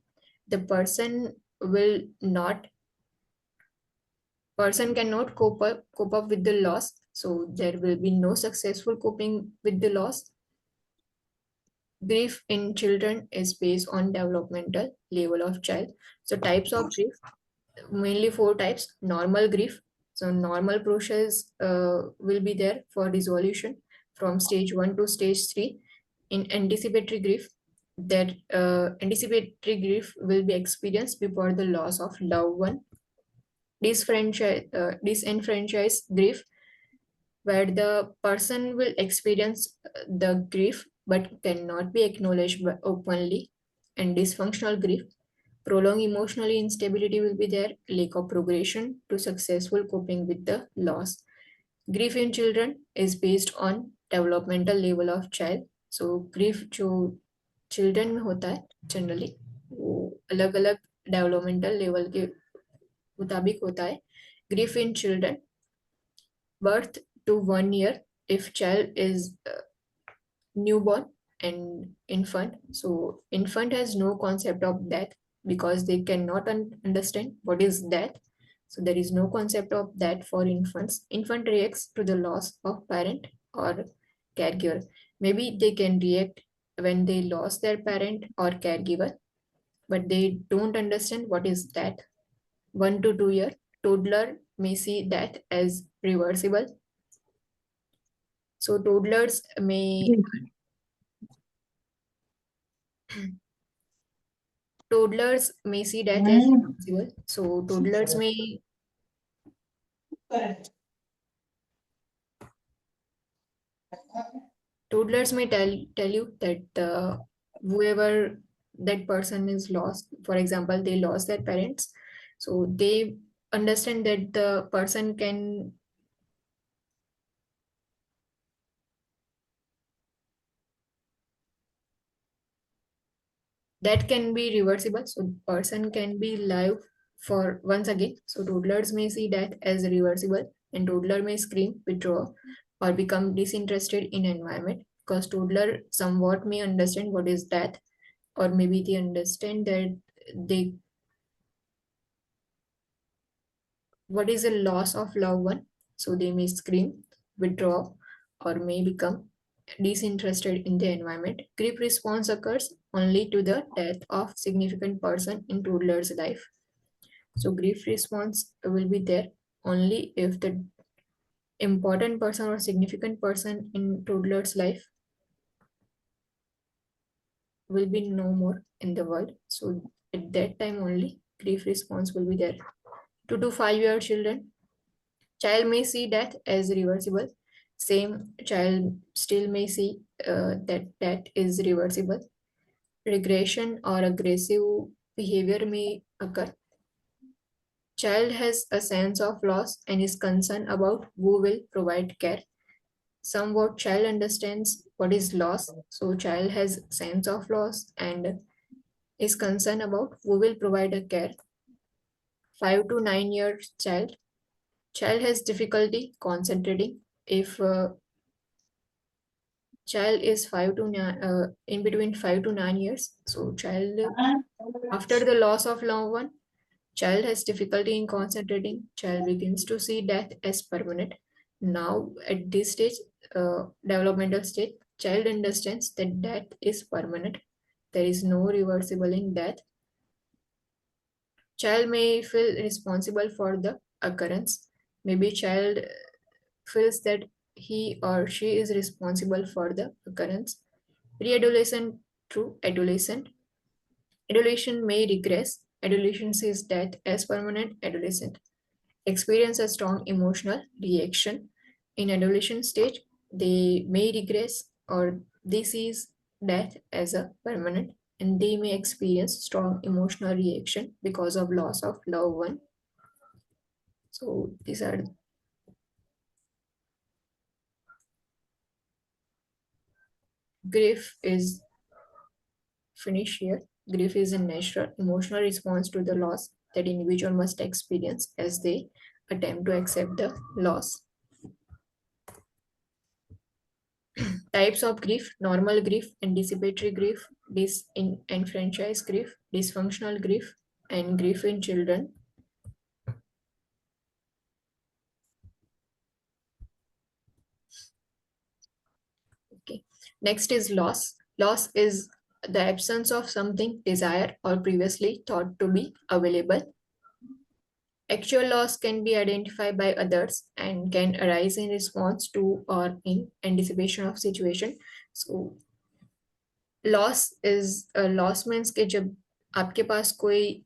A: the will not person cannot cope up with the loss, so there will be no successful coping with the loss. Grief in children is based on developmental level of child. So types of grief, mainly four types. Normal grief, so normal process will be there for resolution from stage 1 to stage 3. In anticipatory grief, that anticipatory grief will be experienced before the loss of loved one. Disenfranchised grief, where the person will experience the grief but cannot be acknowledged openly. And dysfunctional grief, prolonged emotional instability will be there, lack of progression to successful coping with the loss. Grief in children is based on developmental level of child. So grief जो children में होता है generally वो अलग अलग developmental level के मुताबिक होता है. Grief in children, birth to 1 year if child is newborn and infant. So infant has no concept of death because they cannot understand what is death. So there is no concept of that for infants. Infant reacts to the loss of parent or caregiver. Maybe they can react when they lost their parent or caregiver, but they don't understand what is that. 1 to 2 year toddler may see that as reversible. So toddlers may see that as reversible. So toddlers may tell you that whoever that person is lost, for example, they lost their parents, so they understand that the person can that can be reversible, so person can be live for once again. So toddlers may see death as reversible and toddler may scream, withdraw or become disinterested in environment because toddler somewhat may understand what is death, or maybe they understand that they what is a loss of loved one, so they may scream, withdraw or may become disinterested in the environment. Grief response occurs only to the death of significant person in toddler's life. So grief response will be there only if the important person or significant person in toddler's life will be no more in the world. So at that time only grief response will be there. 2 to 5 year children, child may see death as reversible. Same child still may see that is reversible. Regression or aggressive behavior may occur. Child has a sense of loss and is concerned about who will provide care. Somewhat child understands what is loss, so child has sense of loss and is concerned about who will provide a care. 5 to 9 years child has difficulty concentrating. If child is in between 5 to 9 years, so child after the loss of loved one, child has difficulty in concentrating. Child begins to see death as permanent. Now, at this stage, developmental stage, child understands that death is permanent. There is no reversible in death. Child may feel responsible for the occurrence. Maybe child feels that he or she is responsible for the occurrence. Pre-adolescent to adolescent. Adolescent may regress. Adolescent sees death as permanent. Adolescent experience a strong emotional reaction. In adolescent stage, they may regress or they sees death as a permanent, and they may experience strong emotional reaction because of loss of loved one. So these are grief is finished here. Grief is a natural emotional response to the loss that individual must experience as they attempt to accept the loss. Types of grief: normal grief, anticipatory grief, disenfranchised grief, dysfunctional grief, and grief in children. Okay. Next is loss. Loss is the absence of something desired or previously thought to be available. Actual loss can be identified by others and can arise in response to or in anticipation of situation. So loss means कि जब आपके पास कोई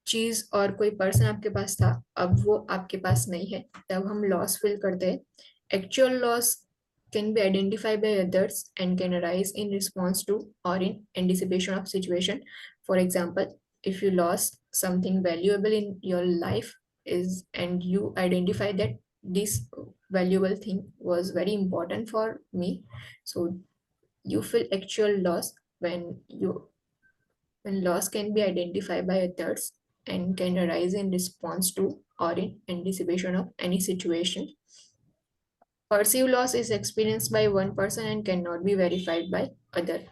A: चीज और कोई person आपके पास था, अब वो आपके पास नहीं है, तब हम लॉस फील करते हैं. Actual loss can be identified by others and can arise in response to or in anticipation of situation. For example, if you lost something valuable in your life is and you identify that this valuable thing was very important for me, so you feel actual loss when loss can be identified by others and can arise in response to or in anticipation of any situation. Perceived loss is experienced by one person and cannot be verified by other.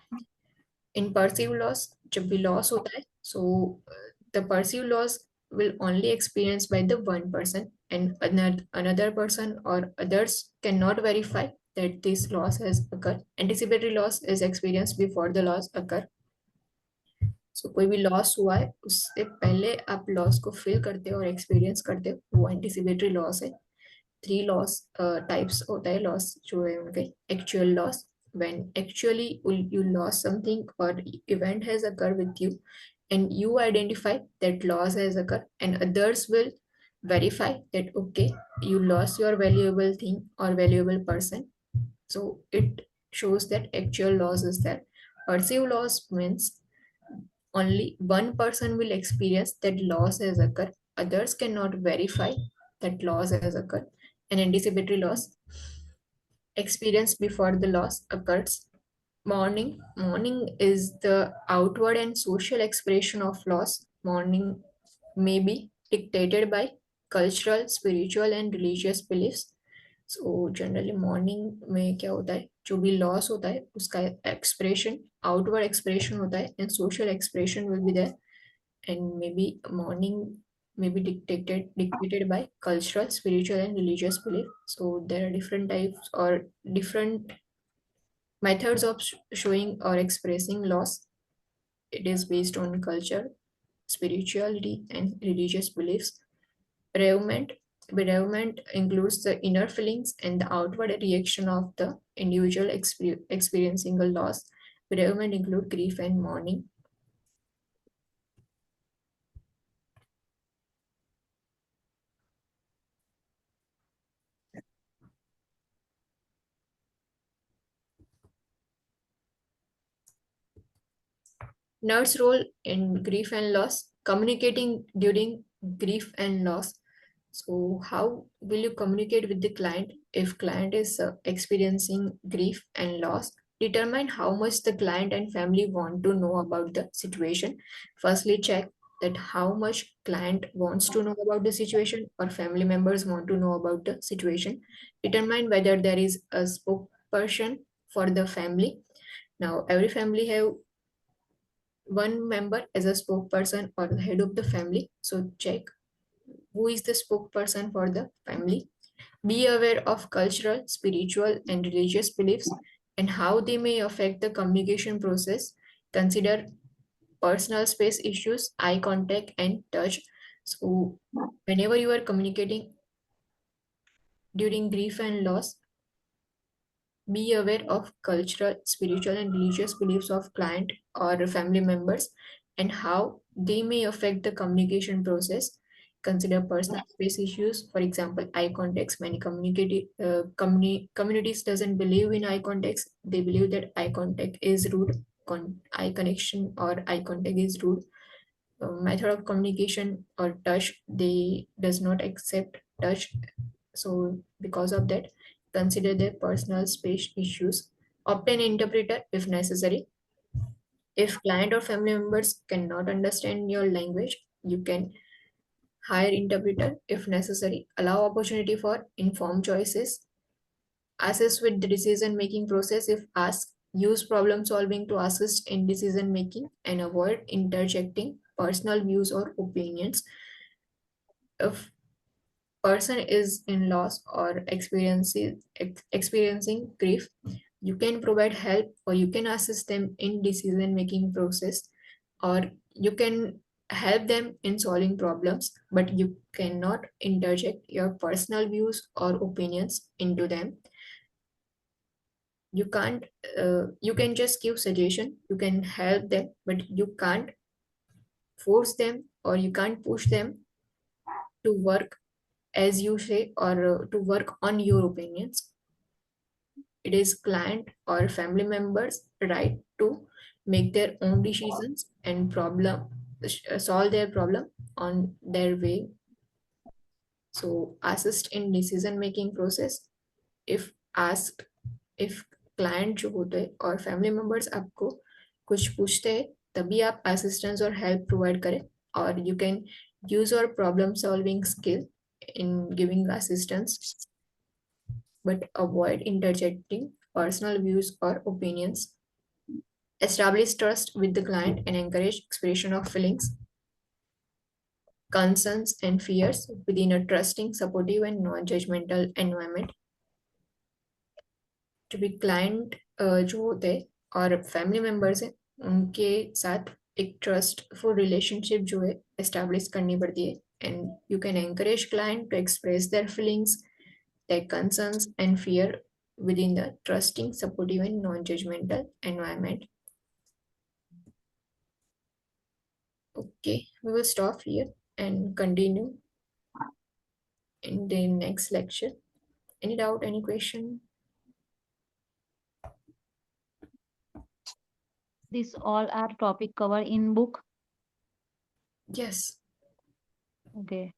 A: In perceived loss, जब भी loss होता है, so the perceived loss will only experienced by the one person, and another person or others cannot verify that this loss has occurred. Anticipatory loss is experienced before the loss occur. सो कोई भी loss हुआ है उससे पहले आप loss को feel करते हो और एक्सपीरियंस करते हो, वो एंटिसिपेटरी लॉस है. 3 लॉस टाइप्स होता है लॉस जो है उनके. Actual loss, when actually you lost something or event has occurred with you and you identify that loss has occurred and others will verify that okay, you lost your valuable thing or valuable person, so it shows that actual loss is there. Perceived loss means only one person will experience that loss has occurred. Others cannot verify that loss has occurred. An anticipatory loss experienced before the loss occurs. Mourning. Mourning is the outward and social expression of loss. Mourning may be dictated by cultural, spiritual, and religious beliefs. So generally morning में क्या होता है, जो भी loss होता है उसका expression, outward expression होता है and social expression will be there, and may be mourning may be dictated by cultural, spiritual, and religious belief. So there are different types or different methods of showing or expressing loss. It is based on culture, spirituality, and religious beliefs. Bereavement. Bereavement includes the inner feelings and the outward reaction of the individual experiencing a loss. Bereavement include grief and mourning. Nurse role in grief and loss. Communicating during grief and loss. So how will you communicate with the client if client is experiencing grief and loss, determine how much the client and family want to know about the situation. Firstly, check that how much client wants to know about the situation or family members want to know about the situation. Determine whether there is a spokesperson for the family. Now, every family have one member as a spokesperson or the head of the family. So check who is the spokesperson for the family. Be aware of cultural, spiritual, and religious beliefs and how they may affect the communication process. Consider personal space issues, eye contact, and touch. So, whenever you are communicating during grief and loss, be aware of cultural, spiritual, and religious beliefs of client or family members and how they may affect the communication process. Consider personal space issues, for example, eye contacts. Many communities doesn't believe in eye contacts. They believe that eye contact is rude. Eye connection or eye contact is rude. Method of communication or touch, they does not accept touch, so because of that, consider their personal space issues. Obtain interpreter if necessary. If client or family members cannot understand your language, you can hire interpreter if necessary. Allow opportunity for informed choices. Assist with the decision making process if asked. Use problem solving to assist in decision making and avoid interjecting personal views or opinions. If person is in loss or experiencing grief, you can provide help or you can assist them in decision making process, or you can help them in solving problems, but you cannot interject your personal views or opinions into them. You can't you can just give suggestion, you can help them, but you can't force them or you can't push them to work as you say, or to work on your opinions. It is client or family members' right to make their own decisions and solve their problem on their way. So assist in decision making process if asked. if client जो होते हैं और family members आपको कुछ पूछते हैं, तभी आप असिस्टेंस और हेल्प प्रोवाइड करें, और you can use your problem solving skill in giving assistance, but avoid interjecting personal views or opinions. Establish trust with the client and encourage expression of feelings, concerns, and fears within a trusting, supportive, and non-judgmental environment. जो भी client जो होते हैं और family members हैं, उनके साथ एक ट्रस्टफुल रिलेशनशिप जो है एस्टेब्लिश करनी पड़ती है, and you can encourage client to express their feelings, their concerns and fear within the trusting, supportive, and non-judgmental environment. Okay, we will stop here and continue in the next lecture. Any doubt, any question?
C: This all are topic cover in book.
A: Yes.
C: Okay.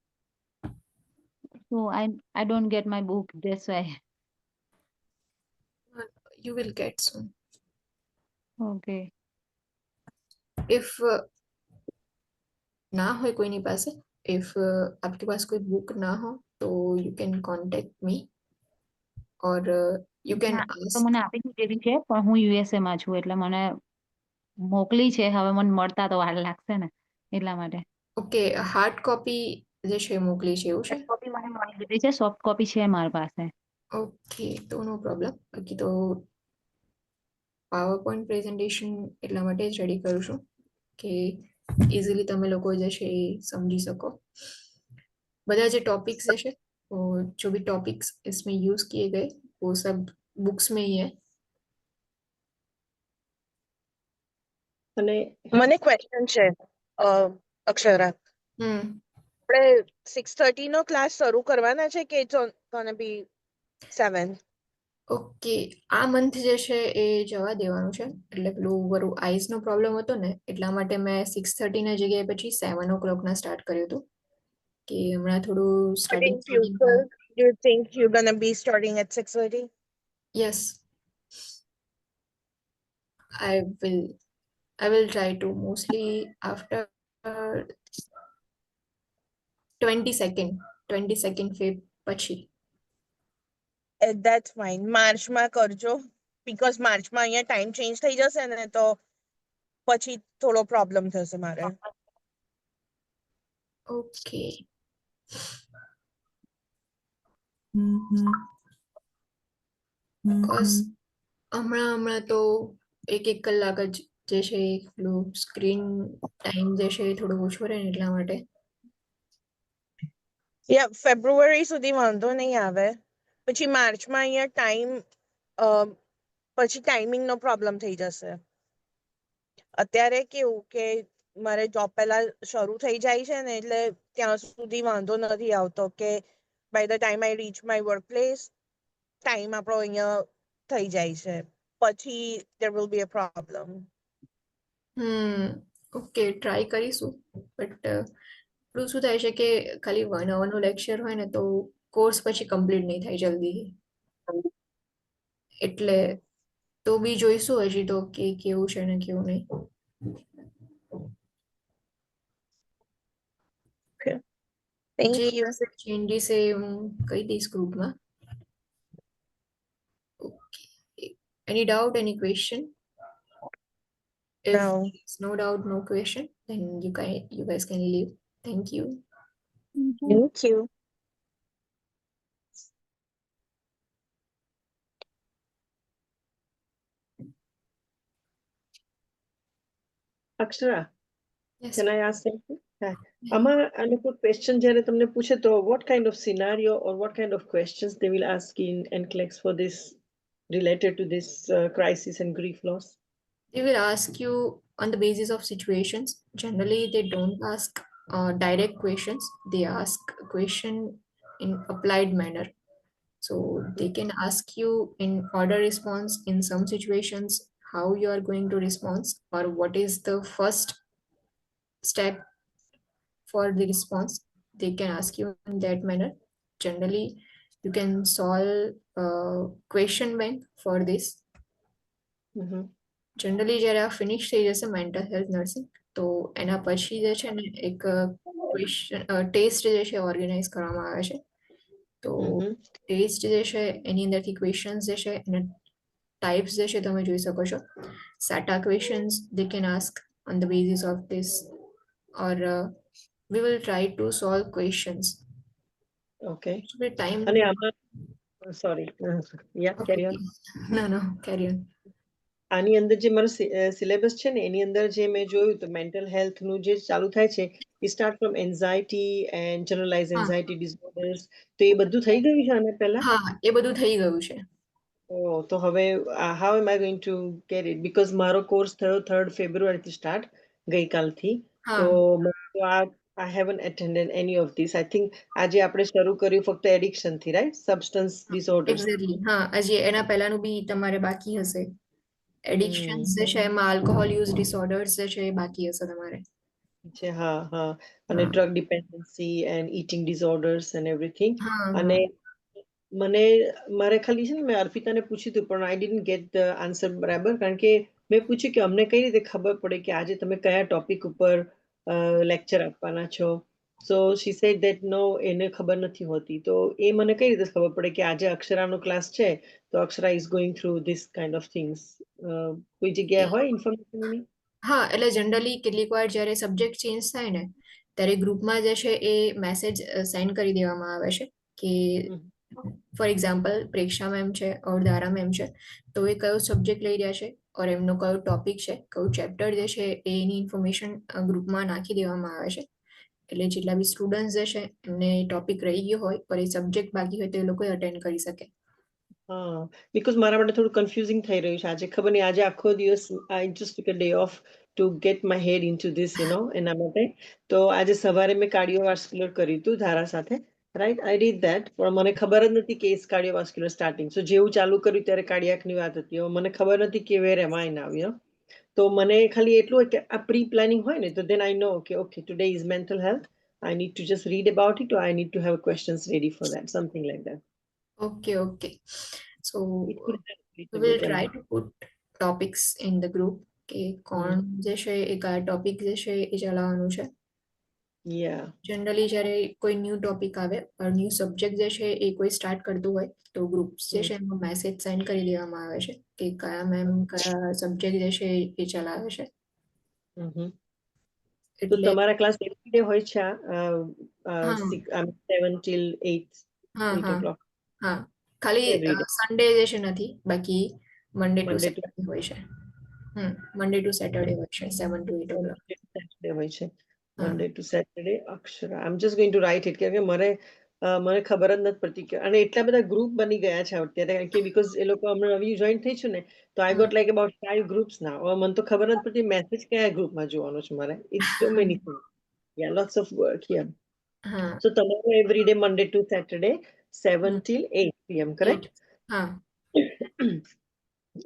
C: So I don't get my book. That's why.
A: You will get soon.
C: Okay.
A: If ना हो कोई नहीं पास, if आपके पास कोई book ना हो तो you can contact me, or you can
C: ના, તો
A: ask.
C: મને આપી દીધેલી છે પણ હું યુએસએ માં છું એટલે મને મોકલી છે, હવે મને મળતા તો વાર લાગશે ને એટલા માટે.
A: Okay, hard copy જે છે મોકલી છે એવું છે?
C: કોપી મને મળી ગઈ છે, સોફ્ટ કોપી છે મારી પાસે.
A: ઓકે, તો નો પ્રોબ્લેમ. બાકી તો પાવર પોઈન્ટ પ્રેઝન્ટેશન એટલા માટે જ રેડી કરું છું કે ઇઝીલી તમે લોકો જે છે એ સમજી શકો. બધા જે टॉपिक्स है वो जो भी टॉपिक्स इसमें यूज किए गए वो सब बुक्स में ही है.
B: અને
D: મને ક્વેશ્ચન છે અક્ષરા, આપણે 6:30 નો ક્લાસ શરૂ કરવાના છે કે ઇટ્સ ગોના બી 7?
A: ઓકે, આ મંથ જે છે એ જવા દેવાનું છે, એટલે પેલું વરું આઈઝનો પ્રોબ્લેમ હતો ને એટલા માટે મેં 6:30 ના જગ્યાએ પછી 7 o'clock ના સ્ટાર્ટ કર્યું હતું કે હમણાં થોડું
D: in
A: starting
D: future Do you think you're gonna be starting at 6:30?
A: Yes, I will. I will try to mostly after 22nd, 22nd Feb પછી.
D: That's fine. માર્ચમાં કરજો because માર્ચમાં અહીંયા ટાઈમ ચેન્જ થઈ જશે ને તો પછી થોડો પ્રોબ્લેમ થશે મારે.
A: ઓકે. Because હમણાં તો એક કલાક જ જે છે એ પેલું સ્ક્રીન ટાઈમ જે છે એ થોડો ઓછો રહે ને એટલા માટે.
D: યા ફેબ્રુઆરી સુધી વાંધો નહીં આવે. પછી માર્ચમાં અહીંયા ટાઈમ પછી ટાઈમિંગનો પ્રોબ્લેમ થઈ જશે. અત્યારે કેવું કે મારે જોબ પહેલા શરૂ થઈ જાય છે ને એટલે ત્યાં સુધી વાંધો નથી આવતો કે by the time I reach my workplace time આપણો અહીંયા થઈ જાય છે. પછી there will be a problem.
A: Okay try કરીશું બટ પેલું શું થાય છે કે ખાલી 1 hourનું લેક્ચર હોય ને તો કોર્સ પછી કમ્પ્લીટ નહીં થાય જલ્દી, એટલે તો બી જોઈશું હજી તો કે કેવું છે ને કેવું નહીં.
D: Thank
A: જે
D: you.
A: ચેન્જીસ એ હું કહી દઈશ ગ્રુપમાં. Okay, any doubt, any question? If
D: No.
A: there's no doubt, no question, then you guys can leave. Thank you.
D: Thank you.
B: Akshara,
A: Yes.
B: can I ask something? આમાં આનો કોઈ question જ્યારે તમને પૂછે તો what kind of scenario or what kind of questions they will ask in NCLEX for this related to this crisis and grief loss?
A: They will ask you on the basis of situations. Generally, they don't ask direct questions. They ask a question in applied manner. So they can ask you in order response in some situations how you are going to respond or what is the first step for the response. They can ask you in that manner. Generally, you can solve a question bank for this. Generally જ્યારે આ finish થઈ જશે mental health nursing તો એના પછી જે છે ને એક ક્વેશ્ચન ટેસ્ટ જે છે ઓર્ગેનાઇઝ કરવામાં આવે છે. તો ટેસ્ટ જે છે એની અંદરથી ક્વેશ્ચન્સ જે છે એને ટાઈપ્સ જે છે તમે જોઈ શકો છો. સાટા questions they can ask on the basis of this or we will try to solve questions.
B: Okay.
A: Time
B: અને આમાં sorry yeah carry on.
A: No carry on.
B: આની અંદર જે મારો સિલેબસ છે ને એની અંદર જે મેં જોયું તો મેન્ટલ હેલ્થ નું જે ચાલુ થાય છે એ start from anxiety and generalise anxiety disorders, તો એ બધું થઈ ગયું છે આને પહેલા?
A: હા, એ બધું થઈ ગયું છે.
B: તો હવે how am I going to get it? Because મારો કોર્સ થયો 3rd February થી સ્ટાર્ટ, ગઈકાલથી. તો I haven't attended any of this. I think આજે આપણે શરૂ કર્યું ફક્ત એડિક્શન થી, રાઈટ? Substance disorders.
A: એક્ઝેક્ટલી, હા. હજી એના પહેલાનું બી તમારે બાકી હશે. એડિક્શન્સ જે છે એમાં આલ્કોહોલ યુઝ ડિસઓર્ડર્સ જે છે એ બાકી હશે તમારે.
B: હા હા, અને drug dependency and eating disorders and everything. અને મને મારે ખાલી છે ને મેં અર્પિતાને પૂછ્યું હતું પણ આઈ ડિડન્ટ ગેટ ધ આન્સર બરાબર, કારણ કે મેં પૂછ્યું કે અમને કઈ રીતે ખબર પડે કે આજે તમે કયા ટોપિક ઉપર લેક્ચર આપવાના છો. સો શી સેડ ધેટ નો, એને ખબર નથી હોતી. તો એ મને કઈ રીતે ખબર પડે કે આજે અક્ષરાનો ક્લાસ છે તો Akshara is going through this kind of things? કોઈ જગ્યાએ હોય ઇન્ફોર્મેશન એની?
A: હા, એટલે જનરલી કેટલીક વાર જ્યારે સબ્જેક્ટ ચેન્જ થાય ને ત્યારે ગ્રુપમાં જે છે એ મેસેજ સેન્ડ કરી દેવામાં આવે છે કે ફોર એક્ઝામ્પલ પ્રેક્ષા મેમ છે ઓર ધારા મેમ છે તો એ કયો સબ્જેક્ટ લઈ રહ્યા છે ઓર એમનો કયો ટોપિક છે, કયું ચેપ્ટર જે છે એની ઇન્ફોર્મેશન ગ્રુપમાં નાખી દેવામાં આવે છે. એટલે જેટલા બી સ્ટુડન્ટ્સ જે છે એમને ટોપિક રહી ગયો હોય પર એ સબ્જેક્ટ બાકી હોય તો એ લોકો અટેન્ડ કરી શકે.
B: હા, બીકોઝ મારા માટે થોડું કન્ફ્યુઝિંગ થઈ રહ્યું છે આજે. ખબર નહીં, આજે આખો દિવસ I just took a day off to get my head into this, એના માટે. તો આજે સવારે મેં કાર્ડિયોવાસ્ક્યુલર કર્યું હતું ધારા સાથે, રાઈટ? આઈ રીડ ધેટ, પણ મને ખબર જ નથી કે ઇઝ કાર્ડિયોવાસ્ક્યુલર સ્ટાર્ટિંગ. સો જેવું ચાલુ કર્યું ત્યારે કાર્ડિયાકની વાત હતી. મને ખબર નથી કે વેર એમ આઈ નાવ, તો મને ખાલી એટલું હોય કે આ પ્રી પ્લાનિંગ હોય ને તો દેન આઈ નો કે okay today is mental health I need to just read about it, or I need to have questions ready for that, something like that.
A: Okay. So
B: It could be a
A: we
B: little
A: will
B: bit,
A: try to put topics in the group કે કોણ જે છે એ કયા topic જે છે એ ચલાવવાનું છે.
B: yeah.
A: Generally જ્યારે કોઈ ન્યૂ ટોપિક આવે ન્યૂ સબ્જેક્ટ જે છે એ કોઈ સ્ટાર્ટ કરતું હોય તો ગ્રુપ્સ જે છે એમાં મેસેજ સેન્ડ કરી દેવામાં આવે છે કે કયા મેમ કયા સબ્જેક્ટ જે છે એ ચલાવે છે.
B: તો
A: એટલે
B: તમારા ક્લાસ એવરી ડે હોય છે
A: હા
B: 7 till 8
A: હા
B: 8 o'clock
A: હા ખાલી
B: every day,
A: સન્ડે જે છે નથી, બાકી Monday to
B: Monday to
A: Saturday હોય છે. મંડે ટુ સેટરડે હોય છે 7 to 8 o'clock.
B: Saturday હોય છે.
A: હા
B: Monday to Saturday. Akshara, I'm just going to write it કેમ કે મને ખબર જ નથી પડતી કે અને એટલા બધા ગ્રુપ બની ગયા છે અત્યારે કારણ કે બીકોઝ એ લોકો હમણાં નવી જોઈન થઈ છે ને તો I got like about 5 groups ના. હવે મને તો ખબર નથી પડતી મેસેજ કયા ગ્રુપમાં જોવાનો છે મારે. It's so many things. Yeah, lots of work here.
A: હા
B: So tomorrow every day Monday to Saturday 7 till 8 p.m. correct?
A: 8 હા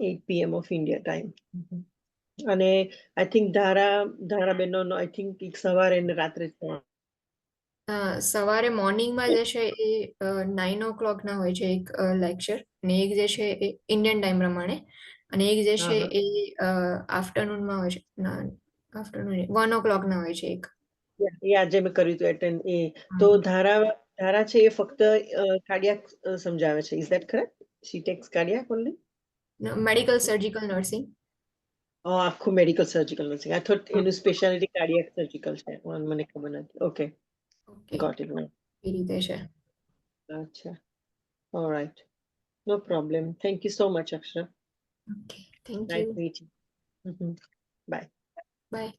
B: 8 p.m. of India time. અને આઈ થિંક ધારાબેનનો આઈ થિંક એક સવારે ને રાત્રે જ થવાનું.
A: સવારે મોર્નિંગમાં જે છે એ 9 o'clock ના હોય છે એક લેક્ચર, અને એક જે છે એ ઇન્ડિયન ટાઈમ પ્રમાણે, અને એક જે છે એ આફ્ટરનૂનમાં હોય છે. ના, આફ્ટરનૂન 1 o'clock ના હોય છે એક.
B: એ આજે મેં કર્યું હતું એટેન્ડ એ. તો ધારા છે એ ફક્ત કાર્ડિયાક સમજાવે છે. Is that correct? She takes cardiac only?
A: Medical surgical nursing.
B: આખું medical surgical nursing. I thought એનું સ્પેશિયાલિટી કાર્ડિયાક સર્જિકલ છે. મને ખબર નથી. Okay,
A: okay,
B: got it.
A: એ રીતે છે.
B: અચ્છા, alright, no problem. Thank you so much Akshar.
A: Okay, thank
B: nice
A: you.
B: Meeting. Bye.
A: By.